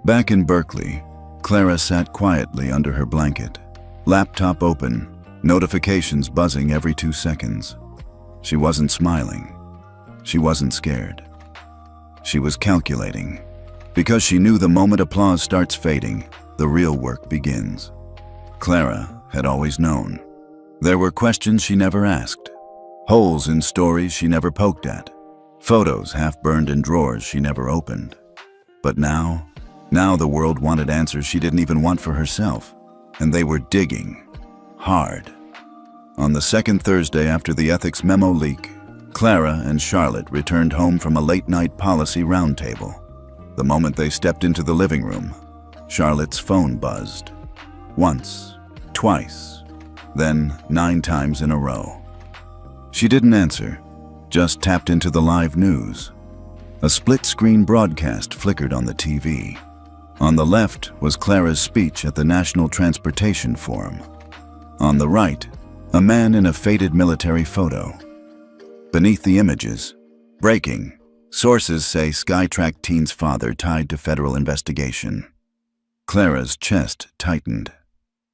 A: Back in Berkeley, Clara sat quietly under her blanket, laptop open, notifications buzzing every 2 seconds. She wasn't smiling. She wasn't scared. She was calculating. Because she knew the moment applause starts fading, the real work begins. Clara had always known. There were questions she never asked, holes in stories she never poked at, photos half burned in drawers she never opened. But now the world wanted answers she didn't even want for herself, and they were digging hard. On the second Thursday after the ethics memo leak, Clara and Charlotte returned home from a late-night policy roundtable. The moment they stepped into the living room, Charlotte's phone buzzed. Once, twice, then 9 times in a row. She didn't answer, just tapped into the live news. A split-screen broadcast flickered on the TV. On the left was Clara's speech at the National Transportation Forum. On the right, a man in a faded military photo. Beneath the images, breaking. Sources say Skytrack teen's father tied to federal investigation. Clara's chest tightened.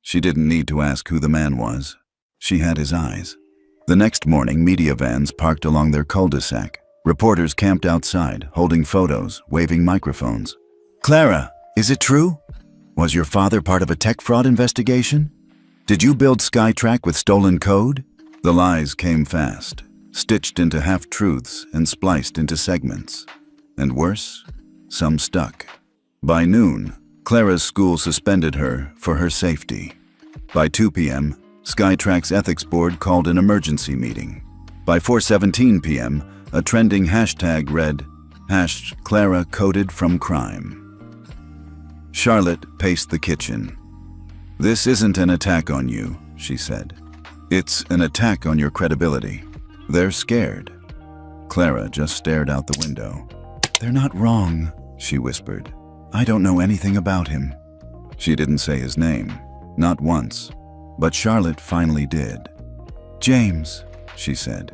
A: She didn't need to ask who the man was. She had his eyes. The next morning, media vans parked along their cul-de-sac. Reporters camped outside, holding photos, waving microphones. Clara, is it true? Was your father part of a tech fraud investigation? Did you build Skytrack with stolen code? The lies came fast, stitched into half-truths and spliced into segments. And worse, some stuck. By noon, Clara's school suspended her for her safety. By 2 p.m., Skytrack's ethics board called an emergency meeting. By 4:17 p.m., a trending hashtag read, #Clara coded from crime. Charlotte paced the kitchen. This isn't an attack on you, she said. It's an attack on your credibility. They're scared. Clara just stared out the window. They're not wrong, she whispered. I don't know anything about him. She didn't say his name, not once, but Charlotte finally did. James, she said.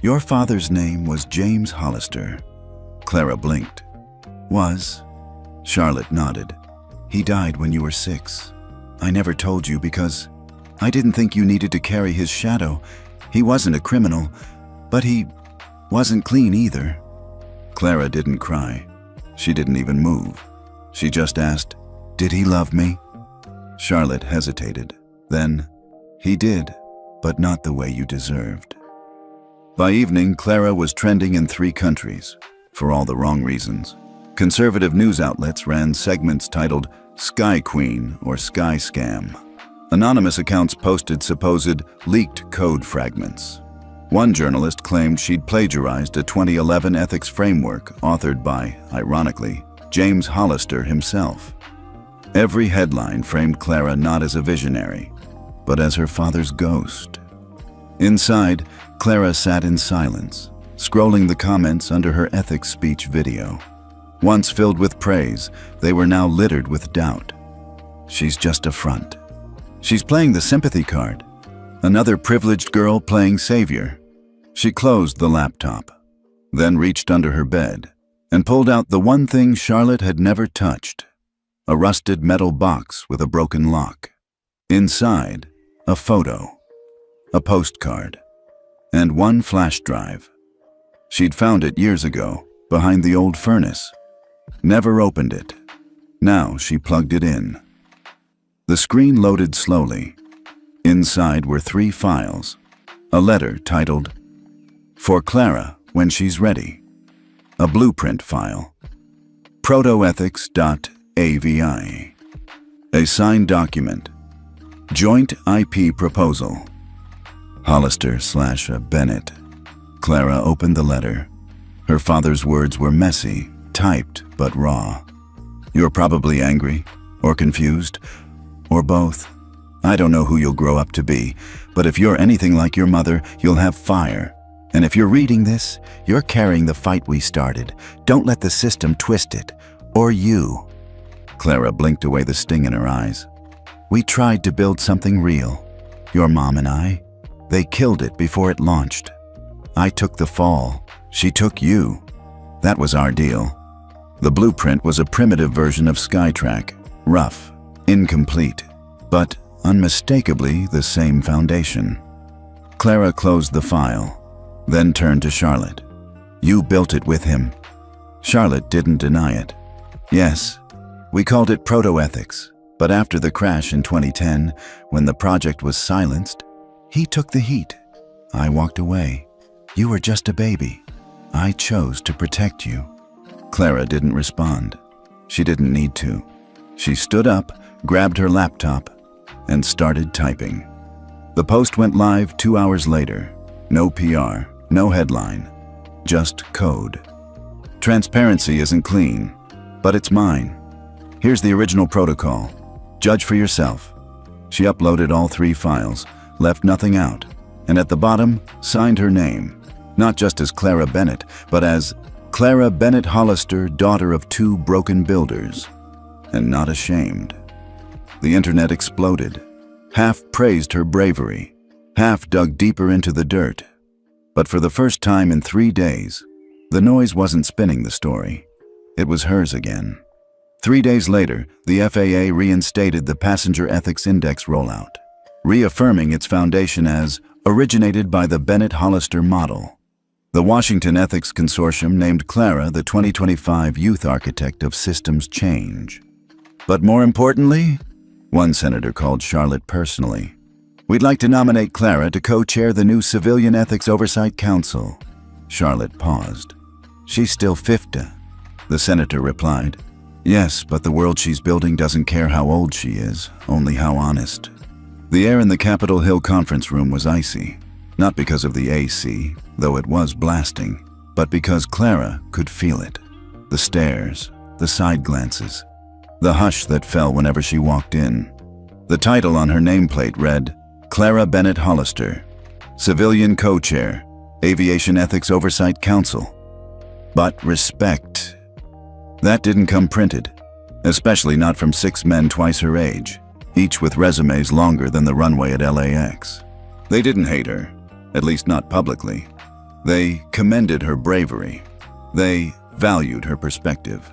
A: Your father's name was James Hollister. Clara blinked. Was? Charlotte nodded. He died when you were 6. I never told you because I didn't think you needed to carry his shadow. He wasn't a criminal, but he wasn't clean either. Clara didn't cry. She didn't even move. She just asked, did he love me? Charlotte hesitated. Then, he did, but not the way you deserved. By evening, Clara was trending in 3 countries, for all the wrong reasons. Conservative news outlets ran segments titled Sky Queen or Sky Scam. Anonymous accounts posted supposed leaked code fragments. One journalist claimed she'd plagiarized a 2011 ethics framework authored by, ironically, James Hollister himself. Every headline framed Clara not as a visionary, but as her father's ghost. Inside, Clara sat in silence, scrolling the comments under her ethics speech video. Once filled with praise, they were now littered with doubt. She's just a front. She's playing the sympathy card. Another privileged girl playing savior. She closed the laptop, then reached under her bed and pulled out the one thing Charlotte had never touched, a rusted metal box with a broken lock. Inside, a photo, a postcard, and one flash drive. She'd found it years ago, behind the old furnace. Never opened it. Now she plugged it in. The screen loaded slowly. Inside were 3 files. A letter titled, For Clara When She's Ready. A blueprint file. Protoethics.avi. A signed document. Joint IP proposal. Hollister/Bennett. Clara opened the letter. Her father's words were messy, typed but raw. You're probably angry, or confused, or both. I don't know who you'll grow up to be, but if you're anything like your mother, you'll have fire. And if you're reading this, you're carrying the fight we started. Don't let the system twist it, or you. Clara blinked away the sting in her eyes. We tried to build something real. Your mom and I. They killed it before it launched. I took the fall. She took you. That was our deal. The blueprint was a primitive version of Skytrack, rough, incomplete, but unmistakably the same foundation. Clara closed the file, then turned to Charlotte. You built it with him. Charlotte didn't deny it. Yes, we called it proto-ethics, but after the crash in 2010, when the project was silenced, he took the heat. I walked away. You were just a baby. I chose to protect you. Clara didn't respond. She didn't need to. She stood up, grabbed her laptop, and started typing. The post went live 2 hours later. No PR, no headline, just code. Transparency isn't clean, but it's mine. Here's the original protocol. Judge for yourself. She uploaded all 3 files, left nothing out, and at the bottom, signed her name. Not just as Clara Bennett, but as Clara Bennett Hollister, daughter of 2 broken builders. And not ashamed. The internet exploded. Half praised her bravery, half dug deeper into the dirt. But for the first time in 3 days, the noise wasn't spinning the story. It was hers again. 3 days later, the FAA reinstated the Passenger Ethics Index rollout, reaffirming its foundation as originated by the Bennett-Hollister model. The Washington Ethics Consortium named Clara the 2025 Youth Architect of Systems Change. But more importantly, one senator called Charlotte personally. We'd like to nominate Clara to co-chair the new Civilian Ethics Oversight Council. Charlotte paused. She's still 50. The senator replied, yes, but the world she's building doesn't care how old she is, only how honest. The air in the Capitol Hill conference room was icy, not because of the AC, though it was blasting, but because Clara could feel it. The stares, the side glances, the hush that fell whenever she walked in. The title on her nameplate read, Clara Bennett Hollister, Civilian Co-Chair, Aviation Ethics Oversight Council. But respect. That didn't come printed, especially not from 6 men twice her age, each with resumes longer than the runway at LAX. They didn't hate her, at least not publicly. They commended her bravery. They valued her perspective.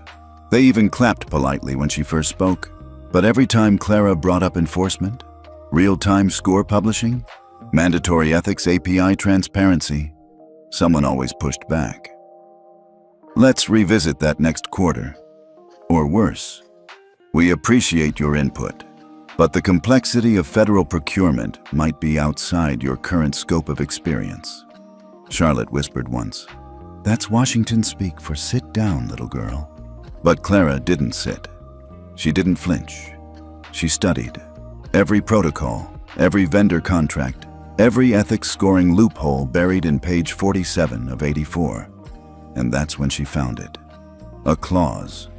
A: They even clapped politely when she first spoke. But every time Clara brought up enforcement, real-time score publishing, mandatory ethics API transparency, someone always pushed back. Let's revisit that next quarter. Or worse. We appreciate your input, but the complexity of federal procurement might be outside your current scope of experience. Charlotte whispered once. That's Washington speak for sit down, little girl. But Clara didn't sit. She didn't flinch. She studied every protocol, every vendor contract, every ethics scoring loophole buried in page 47 of 84. And that's when she found it. A clause,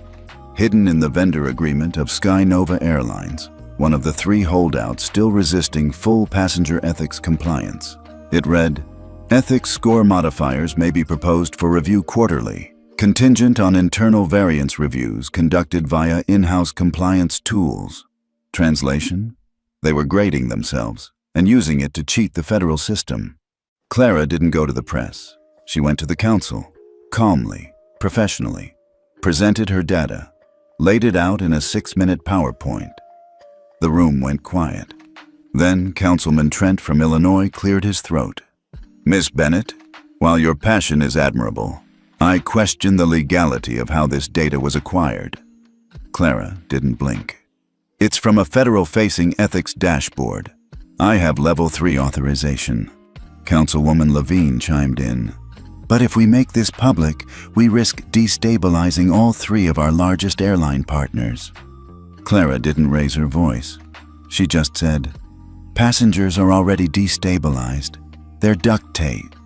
A: hidden in the vendor agreement of Skynova Airlines, one of the 3 holdouts still resisting full passenger ethics compliance. It read, ethics score modifiers may be proposed for review quarterly, contingent on internal variance reviews conducted via in-house compliance tools. Translation? They were grading themselves and using it to cheat the federal system. Clara didn't go to the press. She went to the council, calmly, professionally, presented her data, laid it out in a 6-minute PowerPoint. The room went quiet. Then Councilman Trent from Illinois cleared his throat. Miss Bennett, while your passion is admirable, I question the legality of how this data was acquired. Clara didn't blink. It's from a federal-facing ethics dashboard. I have level 3 authorization. Councilwoman Levine chimed in. But if we make this public, we risk destabilizing all 3 of our largest airline partners. Clara didn't raise her voice. She just said, passengers are already destabilized. They're duct taped,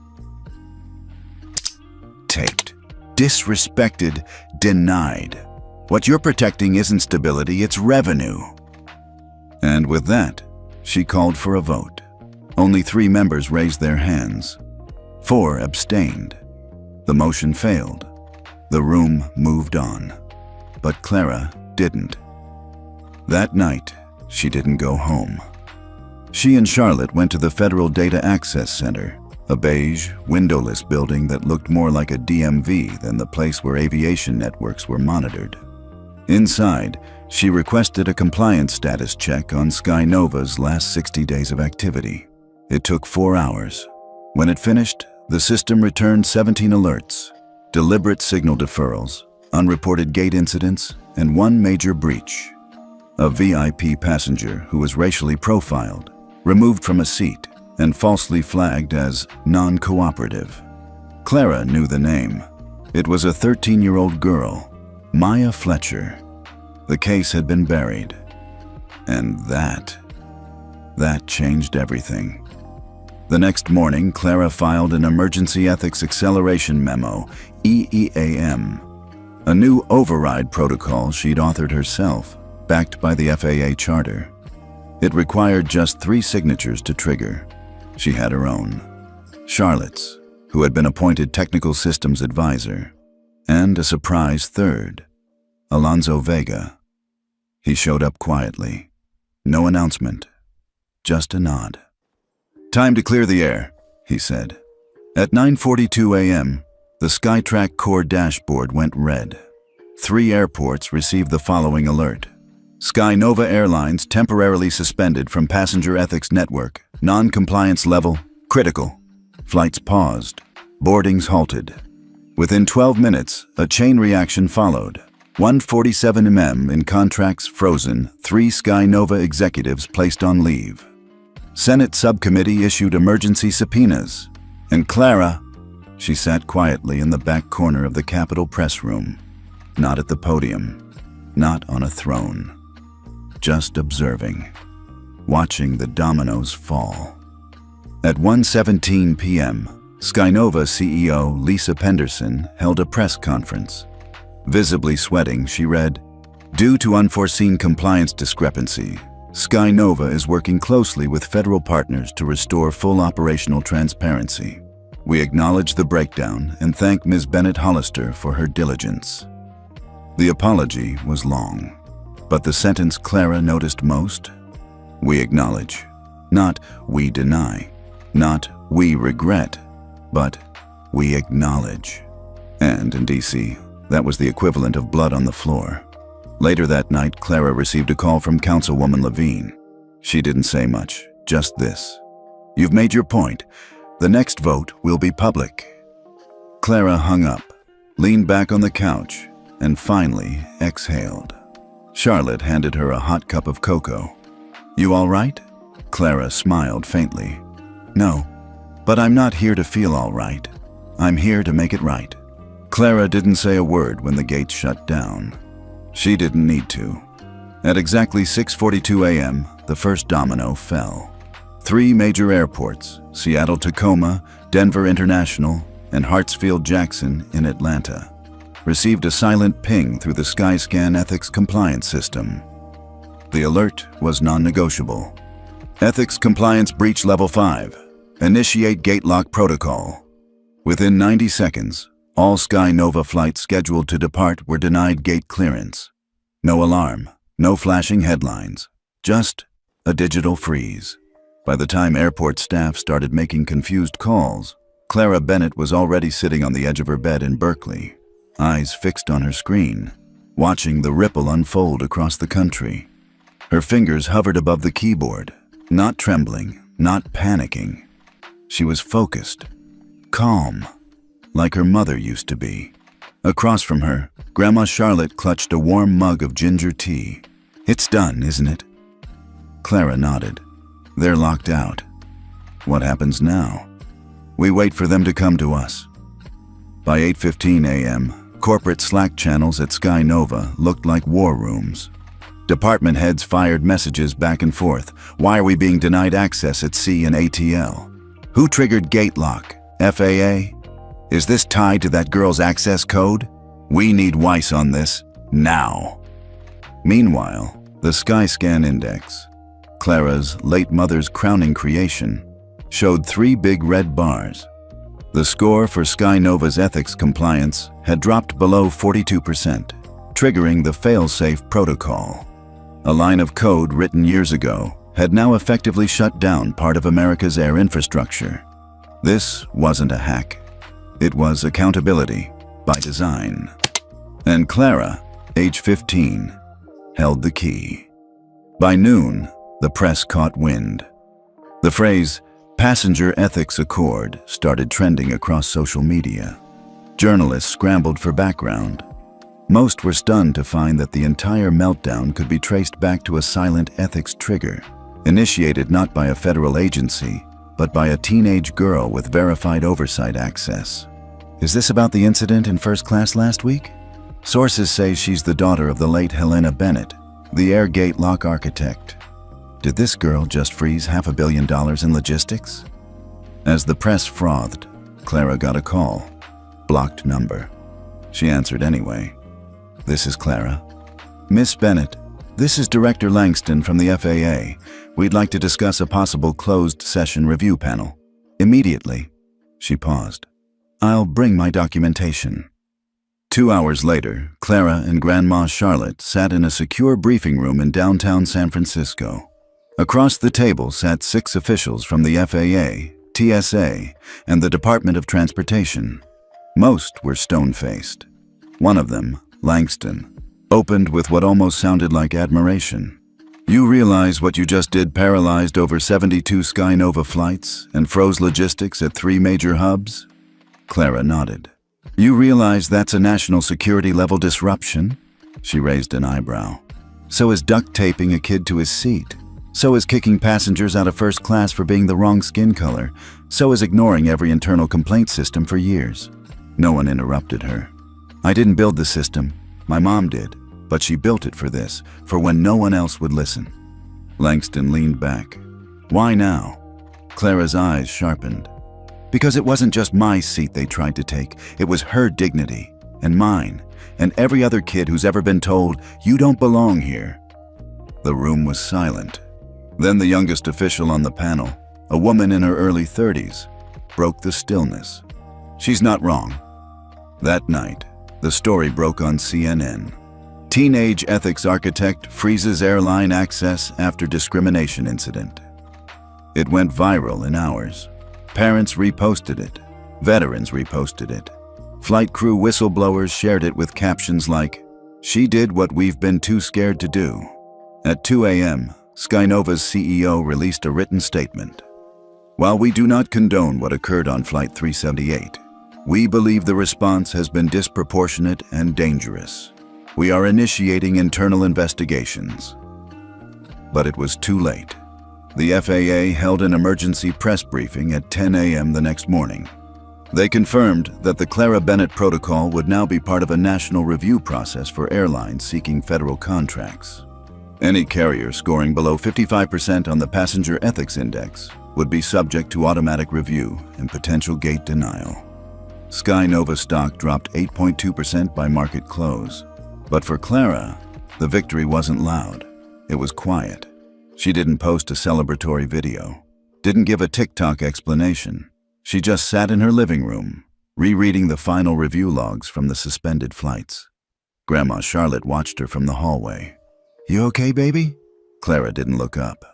A: disrespected, denied. What you're protecting isn't stability, it's revenue. And with that, she called for a vote. Only 3 members raised their hands. 4 abstained. The motion failed. The room moved on. But Clara didn't. That night, she didn't go home. She and Charlotte went to the Federal Data Access Center, a beige, windowless building that looked more like a DMV than the place where aviation networks were monitored. Inside, she requested a compliance status check on Skynova's last 60 days of activity. It took 4 hours. When it finished, the system returned 17 alerts, deliberate signal deferrals, unreported gate incidents, and one major breach. A VIP passenger who was racially profiled, removed from a seat, and falsely flagged as non-cooperative. Clara knew the name. It was a 13-year-old girl, Maya Fletcher. The case had been buried. And that changed everything. The next morning, Clara filed an Emergency Ethics Acceleration Memo, EEAM, a new override protocol she'd authored herself, backed by the FAA charter. It required just 3 signatures to trigger. She had her own, Charlotte's, who had been appointed Technical Systems Advisor, and a surprise third, Alonso Vega. He showed up quietly. No announcement, just a nod. "Time to clear the air," he said. At 9:42 a.m., the Skytrack core dashboard went red. 3 airports received the following alert. Skynova Airlines temporarily suspended from passenger ethics network. Non-compliance level, critical. Flights paused. Boardings halted. Within 12 minutes, a chain reaction followed. 147 mm in contracts frozen, 3 Skynova executives placed on leave. Senate subcommittee issued emergency subpoenas. And Clara, she sat quietly in the back corner of the Capitol press room. Not at the podium, not on a throne. Just observing, watching the dominoes fall. At 1:17 p.m., Skynova CEO Lisa Penderson held a press conference. Visibly sweating, she read, "Due to unforeseen compliance discrepancy, Skynova is working closely with federal partners to restore full operational transparency. We acknowledge the breakdown and thank Ms. Bennett Hollister for her diligence." The apology was long, but the sentence Clara noticed most? We acknowledge. Not we deny. Not we regret. But we acknowledge. And in D.C., that was the equivalent of blood on the floor. Later that night, Clara received a call from Councilwoman Levine. She didn't say much, just this. "You've made your point. The next vote will be public." Clara hung up, leaned back on the couch, and finally exhaled. Charlotte handed her a hot cup of cocoa. "You all right?" Clara smiled faintly. "No, but I'm not here to feel all right. I'm here to make it right." Clara didn't say a word when the gates shut down. She didn't need to. At exactly 6:42 a.m., the first domino fell. 3 major airports, Seattle-Tacoma, Denver International, and Hartsfield-Jackson in Atlanta, received a silent ping through the Skyscan Ethics Compliance System. The alert was non-negotiable. Ethics Compliance Breach Level 5. Initiate Gate Lock Protocol. Within 90 seconds, all Skynova flights scheduled to depart were denied gate clearance. No alarm, no flashing headlines, just a digital freeze. By the time airport staff started making confused calls, Clara Bennett was already sitting on the edge of her bed in Berkeley, eyes fixed on her screen, watching the ripple unfold across the country. Her fingers hovered above the keyboard, not trembling, not panicking. She was focused, calm, like her mother used to be. Across from her, Grandma Charlotte clutched a warm mug of ginger tea. "It's done, isn't it?" Clara nodded. "They're locked out. What happens now?" "We wait for them to come to us." By 8:15 a.m., corporate Slack channels at Skynova looked like war rooms. Department heads fired messages back and forth. "Why are we being denied access at C and ATL? Who triggered gate lock? FAA? Is this tied to that girl's access code? We need Weiss on this, now." Meanwhile, the Skyscan Index, Clara's late mother's crowning creation, showed 3 big red bars. The score for Skynova's ethics compliance had dropped below 42%, triggering the fail-safe protocol. A line of code written years ago had now effectively shut down part of America's air infrastructure. This wasn't a hack. It was accountability by design. And Clara, age 15, held the key. By noon, the press caught wind. The phrase, "Passenger Ethics Accord," started trending across social media. Journalists scrambled for background. Most were stunned to find that the entire meltdown could be traced back to a silent ethics trigger, initiated not by a federal agency, but by a teenage girl with verified oversight access. Is this about the incident in first class last week? Sources say she's the daughter of the late Helena Bennett, the air gate lock architect. Did this girl just freeze $500 million in logistics? As the press frothed, Clara got a call. Blocked number. She answered anyway. "This is Clara." "Miss Bennett, this is Director Langston from the FAA. We'd like to discuss a possible closed session review panel. Immediately." She paused. "I'll bring my documentation." 2 hours later, Clara and Grandma Charlotte sat in a secure briefing room in downtown San Francisco. Across the table sat 6 officials from the FAA, TSA, and the Department of Transportation. Most were stone-faced. One of them, Langston, opened with what almost sounded like admiration. "You realize what you just did paralyzed over 72 SkyNova flights and froze logistics at 3 major hubs?" Clara nodded. "You realize that's a national security level disruption?" She raised an eyebrow. "So is duct taping a kid to his seat. So is kicking passengers out of first class for being the wrong skin color. So is ignoring every internal complaint system for years." No one interrupted her. "I didn't build the system. My mom did. But she built it for this, for when no one else would listen." Langston leaned back. "Why now?" Clara's eyes sharpened. "Because it wasn't just my seat they tried to take. It was her dignity, and mine, and every other kid who's ever been told, 'You don't belong here.'" The room was silent. Then the youngest official on the panel, a woman in her early 30s, broke the stillness. "She's not wrong." That night, the story broke on CNN. Teenage ethics architect freezes airline access after discrimination incident. It went viral in hours. Parents reposted it. Veterans reposted it. Flight crew whistleblowers shared it with captions like, "She did what we've been too scared to do." At 2 a.m., SkyNova's CEO released a written statement. "While we do not condone what occurred on Flight 378, we believe the response has been disproportionate and dangerous. We are initiating internal investigations." But it was too late. The FAA held an emergency press briefing at 10 a.m. the next morning. They confirmed that the Clara Bennett protocol would now be part of a national review process for airlines seeking federal contracts. Any carrier scoring below 55% on the Passenger Ethics Index would be subject to automatic review and potential gate denial. SkyNova stock dropped 8.2% by market close. But for Clara, the victory wasn't loud. It was quiet. She didn't post a celebratory video, didn't give a TikTok explanation. She just sat in her living room, rereading the final review logs from the suspended flights. Grandma Charlotte watched her from the hallway. "You okay, baby?" Clara didn't look up.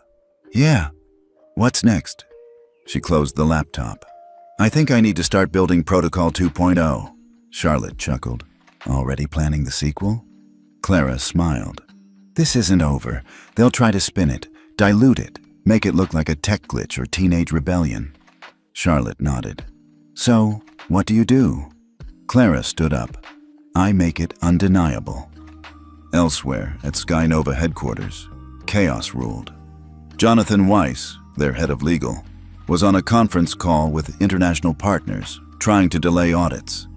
A: "Yeah. What's next?" She closed the laptop. "I think I need to start building Protocol 2.0. Charlotte chuckled. "Already planning the sequel?" Clara smiled. "This isn't over. They'll try to spin it, dilute it, make it look like a tech glitch or teenage rebellion." Charlotte nodded. "So, what do you do?" Clara stood up. "I make it undeniable." Elsewhere, at SkyNova headquarters, chaos ruled. Jonathan Weiss, their head of legal, was on a conference call with international partners, trying to delay audits.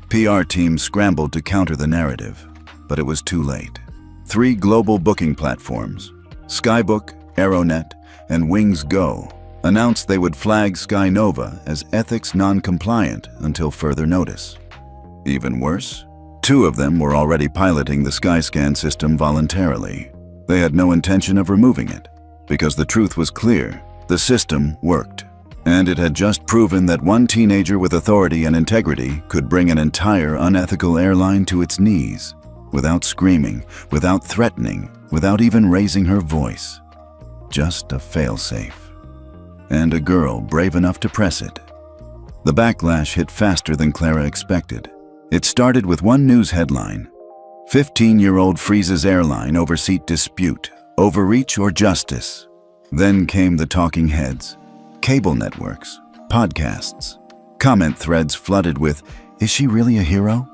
A: PR teams scrambled to counter the narrative, but it was too late. 3 global booking platforms, Skybook, Aeronet, and Wings Go, announced they would flag SkyNova as ethics non-compliant until further notice. Even worse, 2 of them were already piloting the Skyscan system voluntarily. They had no intention of removing it, because the truth was clear: the system worked. And it had just proven that one teenager with authority and integrity could bring an entire unethical airline to its knees, without screaming, without threatening, without even raising her voice. Just a failsafe. And a girl brave enough to press it. The backlash hit faster than Clara expected. It started with one news headline: 15-year-old freezes airline over seat dispute, overreach or justice. Then came the talking heads, cable networks, podcasts. Comment threads flooded with, "Is she really a hero?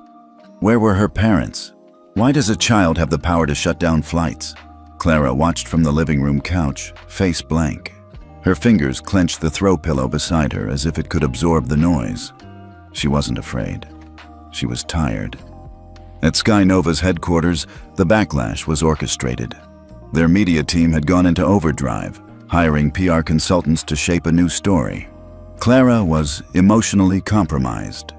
A: Where were her parents? Why does a child have the power to shut down flights?" Clara watched from the living room couch, face blank. Her fingers clenched the throw pillow beside her as if it could absorb the noise. She wasn't afraid. She was tired. At Sky Nova's headquarters, the backlash was orchestrated. Their media team had gone into overdrive, hiring PR consultants to shape a new story. Clara was emotionally compromised.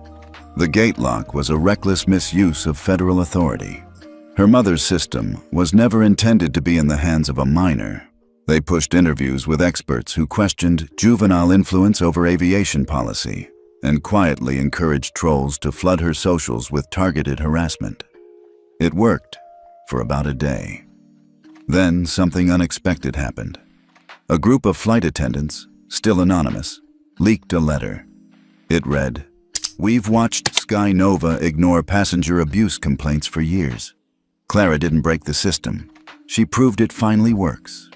A: The gate lock was a reckless misuse of federal authority. Her mother's system was never intended to be in the hands of a minor. They pushed interviews with experts who questioned juvenile influence over aviation policy and quietly encouraged trolls to flood her socials with targeted harassment. It worked for about a day. Then something unexpected happened. A group of flight attendants, still anonymous, leaked a letter. It read, "We've watched Sky Nova ignore passenger abuse complaints for years. Clara didn't break the system. She proved it finally works."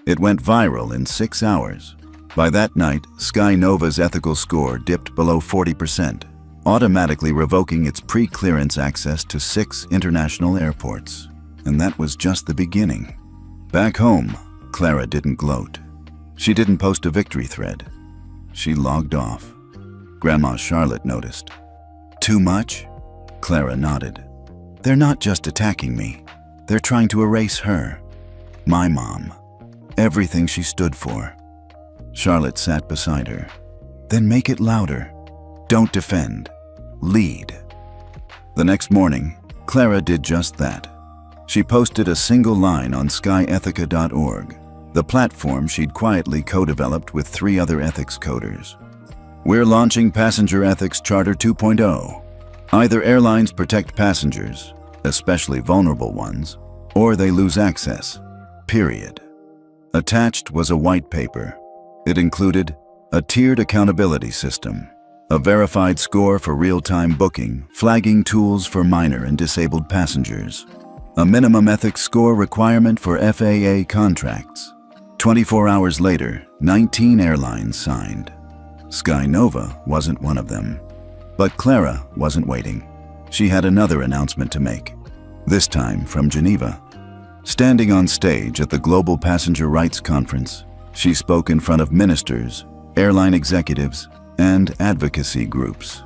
A: It went viral in 6 hours. By that night, Sky Nova's ethical score dipped below 40%, automatically revoking its pre-clearance access to 6 international airports. And that was just the beginning. Back home, Clara didn't gloat. She didn't post a victory thread. She logged off. Grandma Charlotte noticed. "Too much?" Clara nodded. "They're not just attacking me. They're trying to erase her. My mom. Everything she stood for." Charlotte sat beside her. "Then make it louder. Don't defend. Lead." The next morning, Clara did just that. She posted a single line on skyethica.org, the platform she'd quietly co-developed with 3 other ethics coders. "We're launching Passenger Ethics Charter 2.0. Either airlines protect passengers, especially vulnerable ones, or they lose access. Period." Attached was a white paper. It included a tiered accountability system, a verified score for real-time booking, flagging tools for minor and disabled passengers, a minimum ethics score requirement for FAA contracts. 24 hours later, 19 airlines signed. Sky Nova wasn't one of them. But Clara wasn't waiting. She had another announcement to make, this time from Geneva. Standing on stage at the Global Passenger Rights Conference, she spoke in front of ministers, airline executives, and advocacy groups.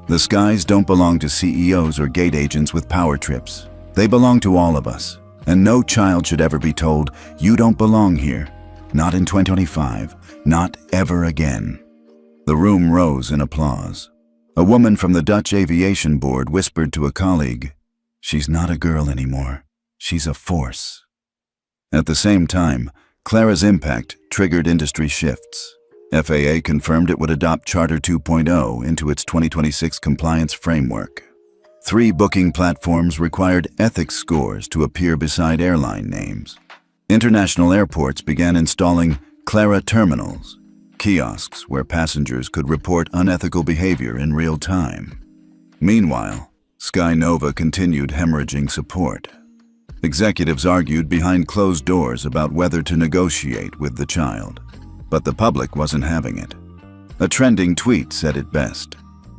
A: The skies don't belong to CEOs or gate agents with power trips. They belong to all of us, and no child should ever be told, "You don't belong here." Not in 2025, not ever again. The room rose in applause. A woman from the Dutch Aviation Board whispered to a colleague, "She's not a girl anymore. She's a force." At the same time, Clara's impact triggered industry shifts. FAA confirmed it would adopt Charter 2.0 into its 2026 compliance framework. 3 booking platforms required ethics scores to appear beside airline names. International airports began installing Clara terminals, kiosks where passengers could report unethical behavior in real time. Meanwhile, Sky Nova continued hemorrhaging support. Executives argued behind closed doors about whether to negotiate with the child, but the public wasn't having it. A trending tweet said it best.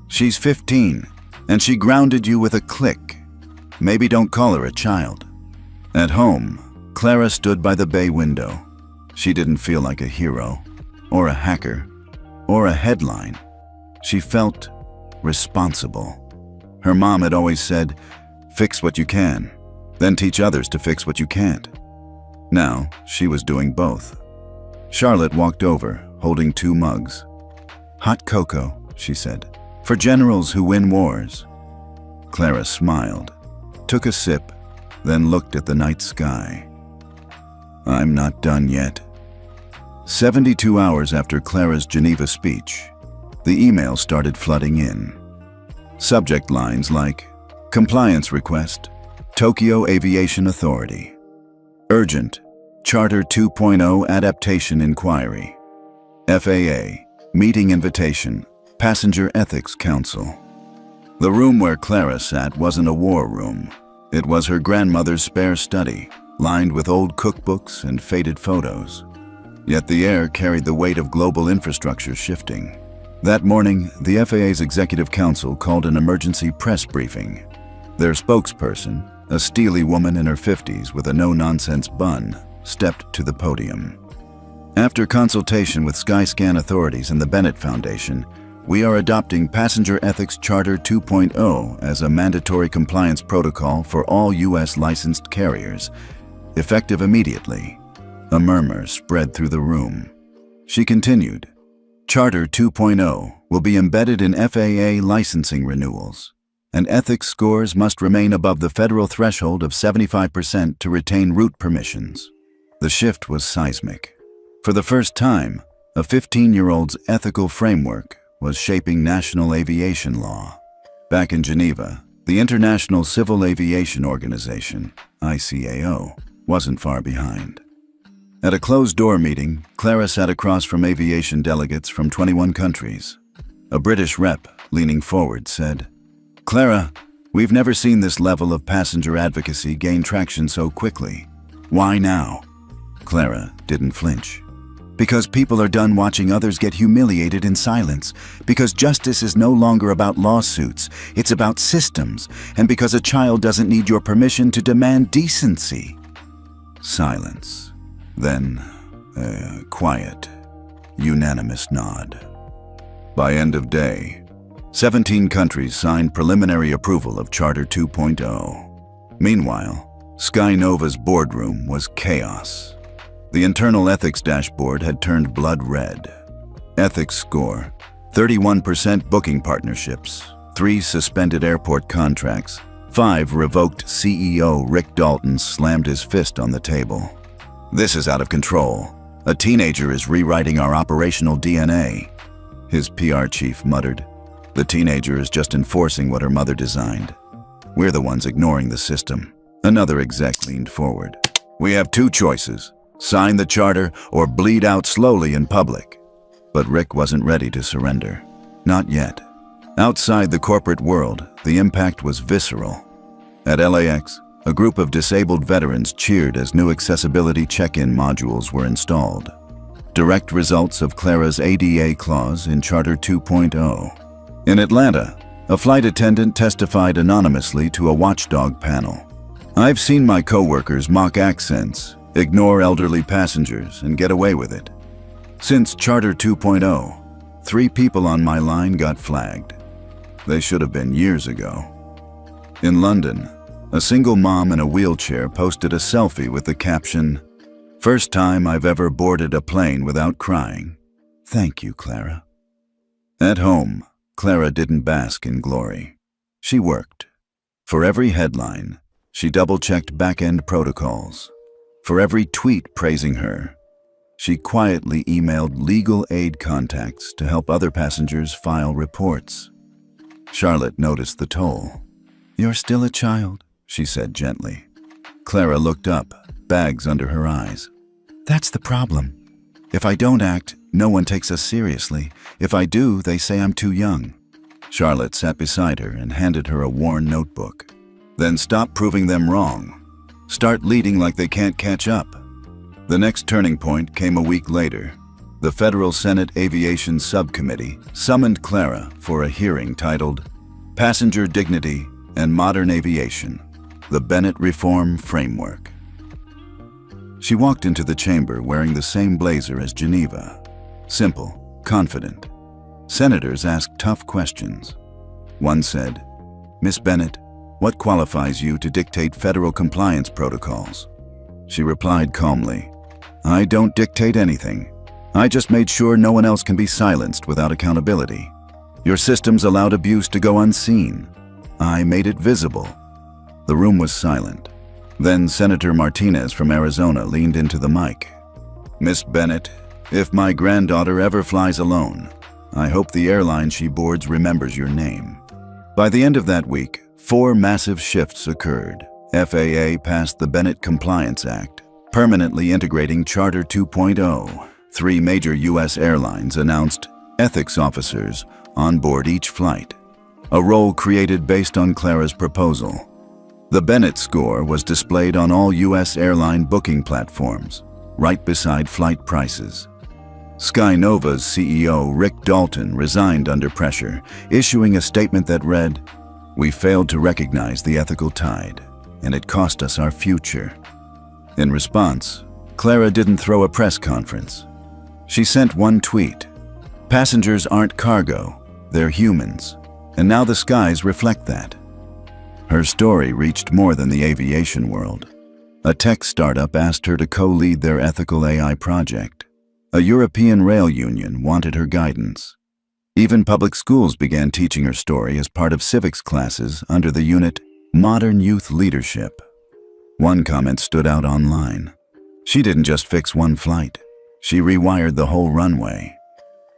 A: "She's 15, and she grounded you with a click. Maybe don't call her a child." At home, Clara stood by the bay window. She didn't feel like a hero, or a hacker, or a headline. She felt responsible. Her mom had always said, "Fix what you can, then teach others to fix what you can't." Now, she was doing both. Charlotte walked over, holding 2 mugs. "Hot cocoa," she said, "for generals who win wars." Clara smiled, took a sip, then looked at the night sky. "I'm not done yet." 72 hours after Clara's Geneva speech, the email started flooding in. Subject lines like, "Compliance request, Tokyo Aviation Authority." Urgent. Charter 2.0 Adaptation Inquiry. FAA. Meeting Invitation. Passenger Ethics Council. The room where Clara sat wasn't a war room. It was her grandmother's spare study, lined with old cookbooks and faded photos. Yet the air carried the weight of global infrastructure shifting. That morning, the FAA's Executive Council called an emergency press briefing. Their spokesperson, a steely woman in her 50s with a no-nonsense bun, stepped to the podium. After consultation with Skyscan authorities and the Bennett Foundation, we are adopting Passenger Ethics Charter 2.0 as a mandatory compliance protocol for all U.S. licensed carriers, effective immediately. A murmur spread through the room. She continued, Charter 2.0 will be embedded in FAA licensing renewals, and ethics scores must remain above the federal threshold of 75% to retain route permissions. The shift was seismic. For the first time, a 15-year-old's ethical framework was shaping national aviation law. Back in Geneva, the International Civil Aviation Organization, ICAO, wasn't far behind. At a closed-door meeting, Clara sat across from aviation delegates from 21 countries. A British rep, leaning forward, said, Clara, we've never seen this level of passenger advocacy gain traction so quickly. Why now? Clara didn't flinch. Because people are done watching others get humiliated in silence. Because justice is no longer about lawsuits, it's about systems. And because a child doesn't need your permission to demand decency. Silence. Then, quiet, unanimous nod. By end of day, 17 countries signed preliminary approval of Charter 2.0. Meanwhile, Skynova's boardroom was chaos. The internal ethics dashboard had turned blood red. Ethics score, 31% booking partnerships, 3 suspended airport contracts, 5 revoked. CEO Rick Dalton slammed his fist on the table. This is out of control. A teenager is rewriting our operational DNA. His PR chief muttered. The teenager is just enforcing what her mother designed. We're the ones ignoring the system. Another exec leaned forward. We have 2 choices. Sign the charter or bleed out slowly in public. But Rick wasn't ready to surrender. Not yet. Outside the corporate world, the impact was visceral. At LAX, a group of disabled veterans cheered as new accessibility check-in modules were installed. Direct results of Clara's ADA clause in Charter 2.0. In Atlanta, a flight attendant testified anonymously to a watchdog panel. I've seen my coworkers mock accents, ignore elderly passengers, and get away with it. Since Charter 2.0, 3 people on my line got flagged. They should have been years ago. In London, a single mom in a wheelchair posted a selfie with the caption, First time I've ever boarded a plane without crying. Thank you, Clara. At home, Clara didn't bask in glory. She worked. For every headline, she double-checked back-end protocols. For every tweet praising her, she quietly emailed legal aid contacts to help other passengers file reports. Charlotte noticed the toll. You're still a child, she said gently. Clara looked up, bags under her eyes. That's the problem. If I don't act, no one takes us seriously. If I do, they say I'm too young. Charlotte sat beside her and handed her a worn notebook. Then stop proving them wrong. Start leading like they can't catch up. The next turning point came a week later. The Federal Senate Aviation Subcommittee summoned Clara for a hearing titled Passenger Dignity and Modern Aviation, the Bennett Reform Framework. She walked into the chamber wearing the same blazer as Geneva. Simple, confident. Senators asked tough questions. One said, Miss Bennett, what qualifies you to dictate federal compliance protocols? She replied calmly, I don't dictate anything. I just made sure no one else can be silenced without accountability. Your systems allowed abuse to go unseen. I made it visible. The room was silent. Then Senator Martinez from Arizona leaned into the mic. Miss Bennett, if my granddaughter ever flies alone, I hope the airline she boards remembers your name. By the end of that week, 4 massive shifts occurred. FAA passed the Bennett Compliance Act. permanently integrating Charter 2.0. 3 major U.S. airlines announced ethics officers on board each flight, a role created based on Clara's proposal. The Bennett score was displayed on all U.S. airline booking platforms, right beside flight prices. Skynova's CEO Rick Dalton resigned under pressure, issuing a statement that read, "We failed to recognize the ethical tide, and it cost us our future." In response, Clara didn't throw a press conference. She sent one tweet: "Passengers aren't cargo, they're humans, and now the skies reflect that." Her story reached more than the aviation world. A tech startup asked her to co-lead their ethical AI project. A European rail union wanted her guidance. Even public schools began teaching her story as part of civics classes under the unit Modern Youth Leadership. One comment stood out online. She didn't just fix one flight. She rewired the whole runway.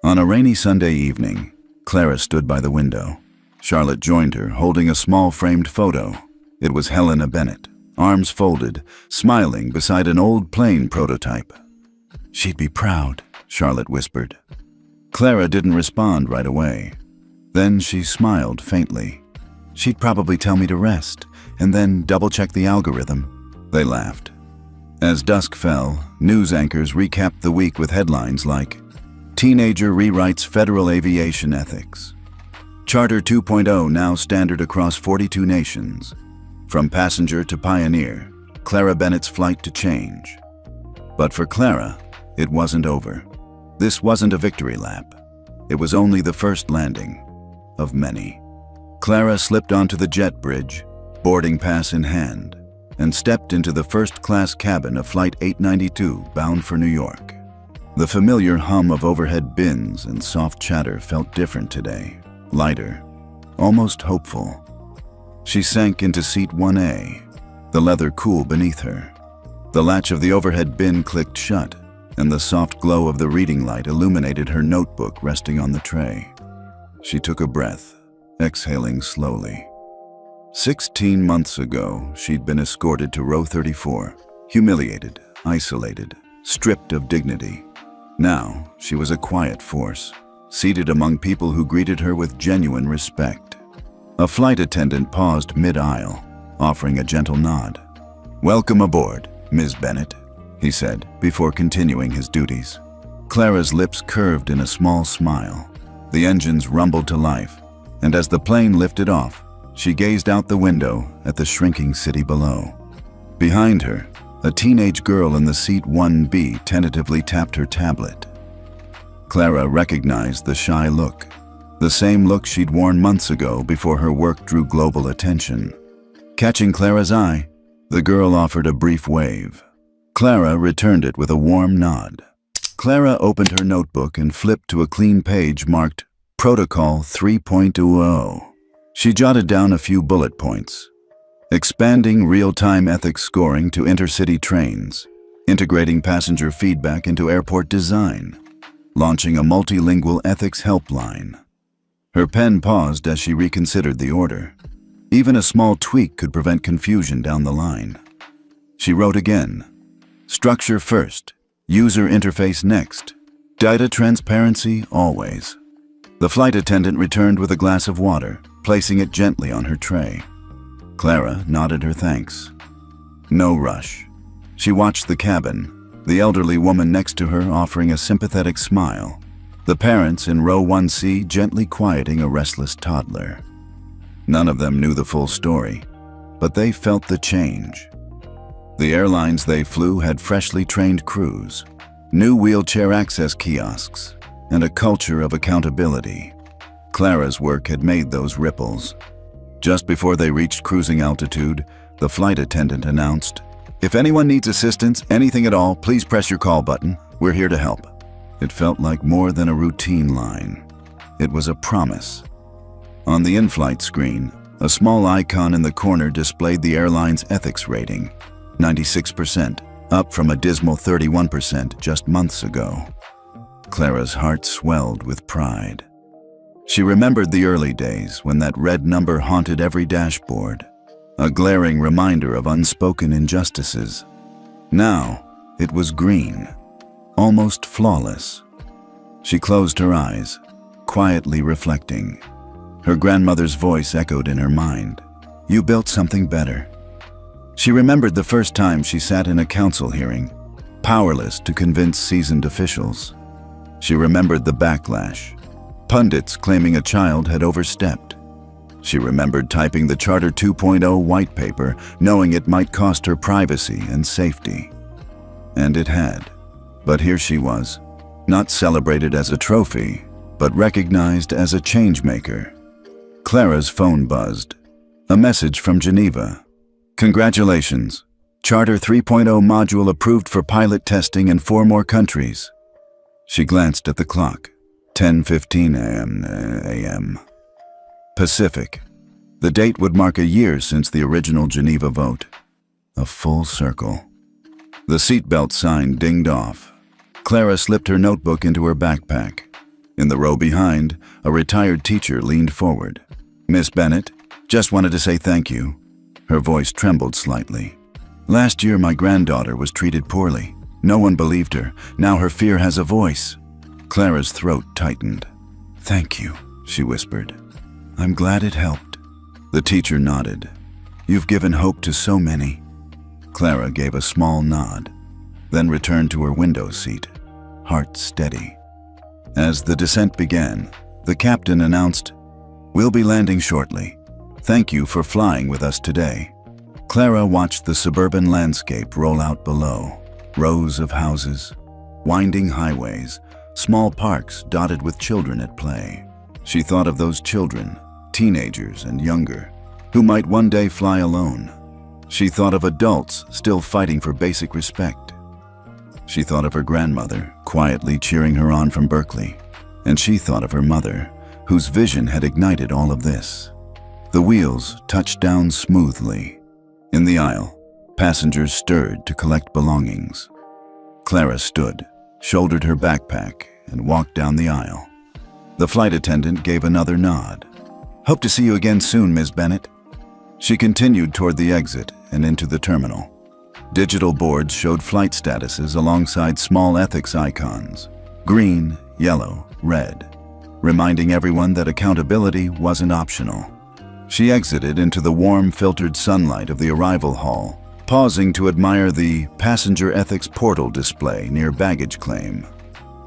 A: On a rainy Sunday evening, Clara stood by the window. Charlotte joined her, holding a small framed photo. It was Helena Bennett, arms folded, smiling beside an old plane prototype. "She'd be proud," Charlotte whispered. Clara didn't respond right away. Then she smiled faintly. "She'd probably tell me to rest, and then double-check the algorithm." They laughed. As dusk fell, news anchors recapped the week with headlines like, "Teenager rewrites federal aviation ethics." Charter 2.0 now standard across 42 nations. From passenger to pioneer, Clara Bennett's flight to change. But for Clara, it wasn't over. This wasn't a victory lap. It was only the first landing of many. Clara slipped onto the jet bridge, boarding pass in hand, and stepped into the first-class cabin of Flight 892 bound for New York. The familiar hum of overhead bins and soft chatter felt different today, lighter, almost hopeful. She sank into seat 1A, the leather cool beneath her. The latch of the overhead bin clicked shut, and the soft glow of the reading light illuminated her notebook resting on the tray. She took a breath, exhaling slowly. 16 months ago, she'd been escorted to row 34, humiliated, isolated, stripped of dignity. Now, she was a quiet force, seated among people who greeted her with genuine respect. A flight attendant paused mid-aisle, offering a gentle nod. "Welcome aboard, Ms. Bennett," he said, before continuing his duties. Clara's lips curved in a small smile. The engines rumbled to life, and as the plane lifted off, she gazed out the window at the shrinking city below. Behind her, a teenage girl in the seat 1B tentatively tapped her tablet. Clara recognized the shy look, the same look she'd worn months ago before her work drew global attention. Catching Clara's eye, the girl offered a brief wave. Clara returned it with a warm nod. Clara opened her notebook and flipped to a clean page marked Protocol 3.20. She jotted down a few bullet points. Expanding real-time ethics scoring to intercity trains, integrating passenger feedback into airport design, launching a multilingual ethics helpline. Her pen paused as she reconsidered the order. Even a small tweak could prevent confusion down the line. She wrote again. Structure first, user interface next, data transparency always. The flight attendant returned with a glass of water, placing it gently on her tray. Clara nodded her thanks. No rush. She watched the cabin, the elderly woman next to her offering a sympathetic smile, the parents in row 1C gently quieting a restless toddler. None of them knew the full story, but they felt the change. The airlines they flew had freshly trained crews, new wheelchair access kiosks, and a culture of accountability. Clara's work had made those ripples. Just before they reached cruising altitude, the flight attendant announced, "If anyone needs assistance, anything at all, please press your call button. We're here to help." It felt like more than a routine line. It was a promise. On the in-flight screen, a small icon in the corner displayed the airline's ethics rating, 96%, up from a dismal 31% just months ago. Clara's heart swelled with pride. She remembered the early days when that red number haunted every dashboard, a glaring reminder of unspoken injustices. Now, it was green, almost flawless. She closed her eyes, quietly reflecting. Her grandmother's voice echoed in her mind. "You built something better." She remembered the first time she sat in a council hearing, powerless to convince seasoned officials. She remembered the backlash, pundits claiming a child had overstepped. She remembered typing the Charter 2.0 white paper, knowing it might cost her privacy and safety. And it had. But here she was, not celebrated as a trophy, but recognized as a changemaker. Clara's phone buzzed. A message from Geneva. "Congratulations. Charter 3.0 module approved for pilot testing in 4 more countries." She glanced at the clock. 10:15 a.m. Pacific. The date would mark a year since the original Geneva vote. A full circle. The seatbelt sign dinged off. Clara slipped her notebook into her backpack. In the row behind, a retired teacher leaned forward. "Miss Bennett, just wanted to say thank you." Her voice trembled slightly. "Last year my granddaughter was treated poorly. No one believed her. Now her fear has a voice." Clara's throat tightened. "Thank you," she whispered. "I'm glad it helped." The teacher nodded. "You've given hope to so many." Clara gave a small nod, then returned to her window seat, heart steady. As the descent began, the captain announced, "We'll be landing shortly. Thank you for flying with us today." Clara watched the suburban landscape roll out below. Rows of houses, winding highways, small parks dotted with children at play. She thought of those children, teenagers and younger, who might one day fly alone. She thought of adults still fighting for basic respect. She thought of her grandmother, quietly cheering her on from Berkeley. And she thought of her mother, whose vision had ignited all of this. The wheels touched down smoothly. In the aisle, passengers stirred to collect belongings. Clara stood, shouldered her backpack, and walked down the aisle. The flight attendant gave another nod. "Hope to see you again soon, Ms. Bennett." She continued toward the exit and into the terminal. Digital boards showed flight statuses alongside small ethics icons, green, yellow, red, reminding everyone that accountability wasn't optional. She exited into the warm, filtered sunlight of the arrival hall, pausing to admire the passenger ethics portal display near baggage claim.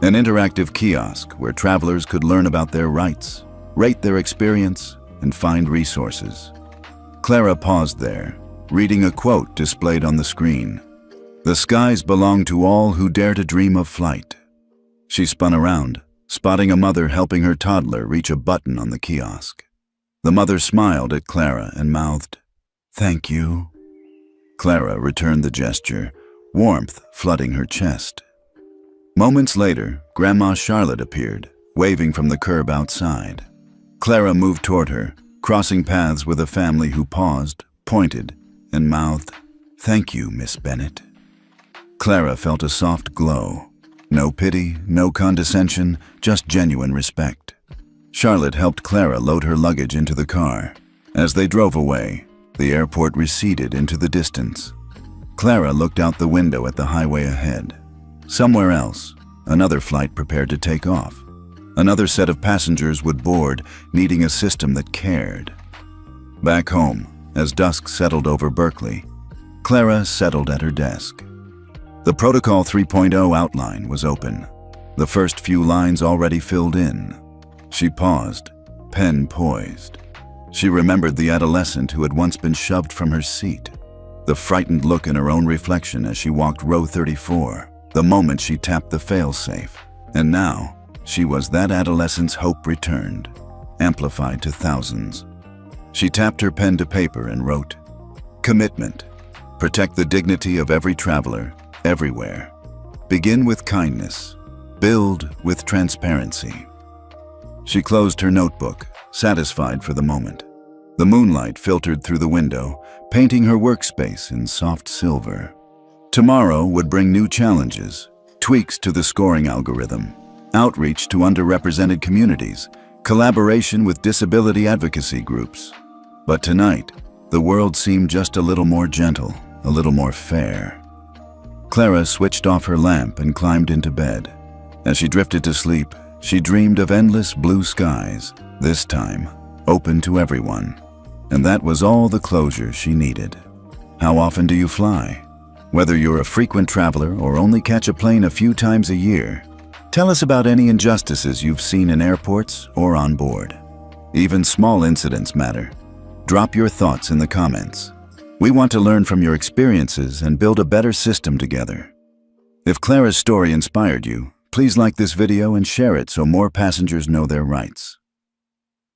A: An interactive kiosk where travelers could learn about their rights, rate their experience, and find resources. Clara paused there, reading a quote displayed on the screen. "The skies belong to all who dare to dream of flight." She spun around, spotting a mother helping her toddler reach a button on the kiosk. The mother smiled at Clara and mouthed, "Thank you." Clara returned the gesture, warmth flooding her chest. Moments later, Grandma Charlotte appeared, waving from the curb outside. Clara moved toward her, crossing paths with a family who paused, pointed, and mouthed, "Thank you, Miss Bennett." Clara felt a soft glow. No pity, no condescension, just genuine respect. Charlotte helped Clara load her luggage into the car. As they drove away, the airport receded into the distance. Clara looked out the window at the highway ahead. Somewhere else, another flight prepared to take off. Another set of passengers would board, needing a system that cared. Back home, as dusk settled over Berkeley, Clara settled at her desk. The Protocol 3.0 outline was open, the first few lines already filled in. She paused, pen poised. She remembered the adolescent who had once been shoved from her seat, the frightened look in her own reflection as she walked row 34, the moment she tapped the failsafe. And now, she was that adolescent's hope returned, amplified to thousands. She tapped her pen to paper and wrote, "Commitment. Protect the dignity of every traveler, everywhere. Begin with kindness. Build with transparency." She closed her notebook, satisfied for the moment. The moonlight filtered through the window, painting her workspace in soft silver. Tomorrow would bring new challenges, tweaks to the scoring algorithm, outreach to underrepresented communities, collaboration with disability advocacy groups. But tonight, the world seemed just a little more gentle, a little more fair. Clara switched off her lamp and climbed into bed. As she drifted to sleep, she dreamed of endless blue skies, this time open to everyone. And that was all the closure she needed. How often do you fly? Whether you're a frequent traveler or only catch a plane a few times a year, tell us about any injustices you've seen in airports or on board. Even small incidents matter. Drop your thoughts in the comments. We want to learn from your experiences and build a better system together. If Clara's story inspired you, please like this video and share it so more passengers know their rights.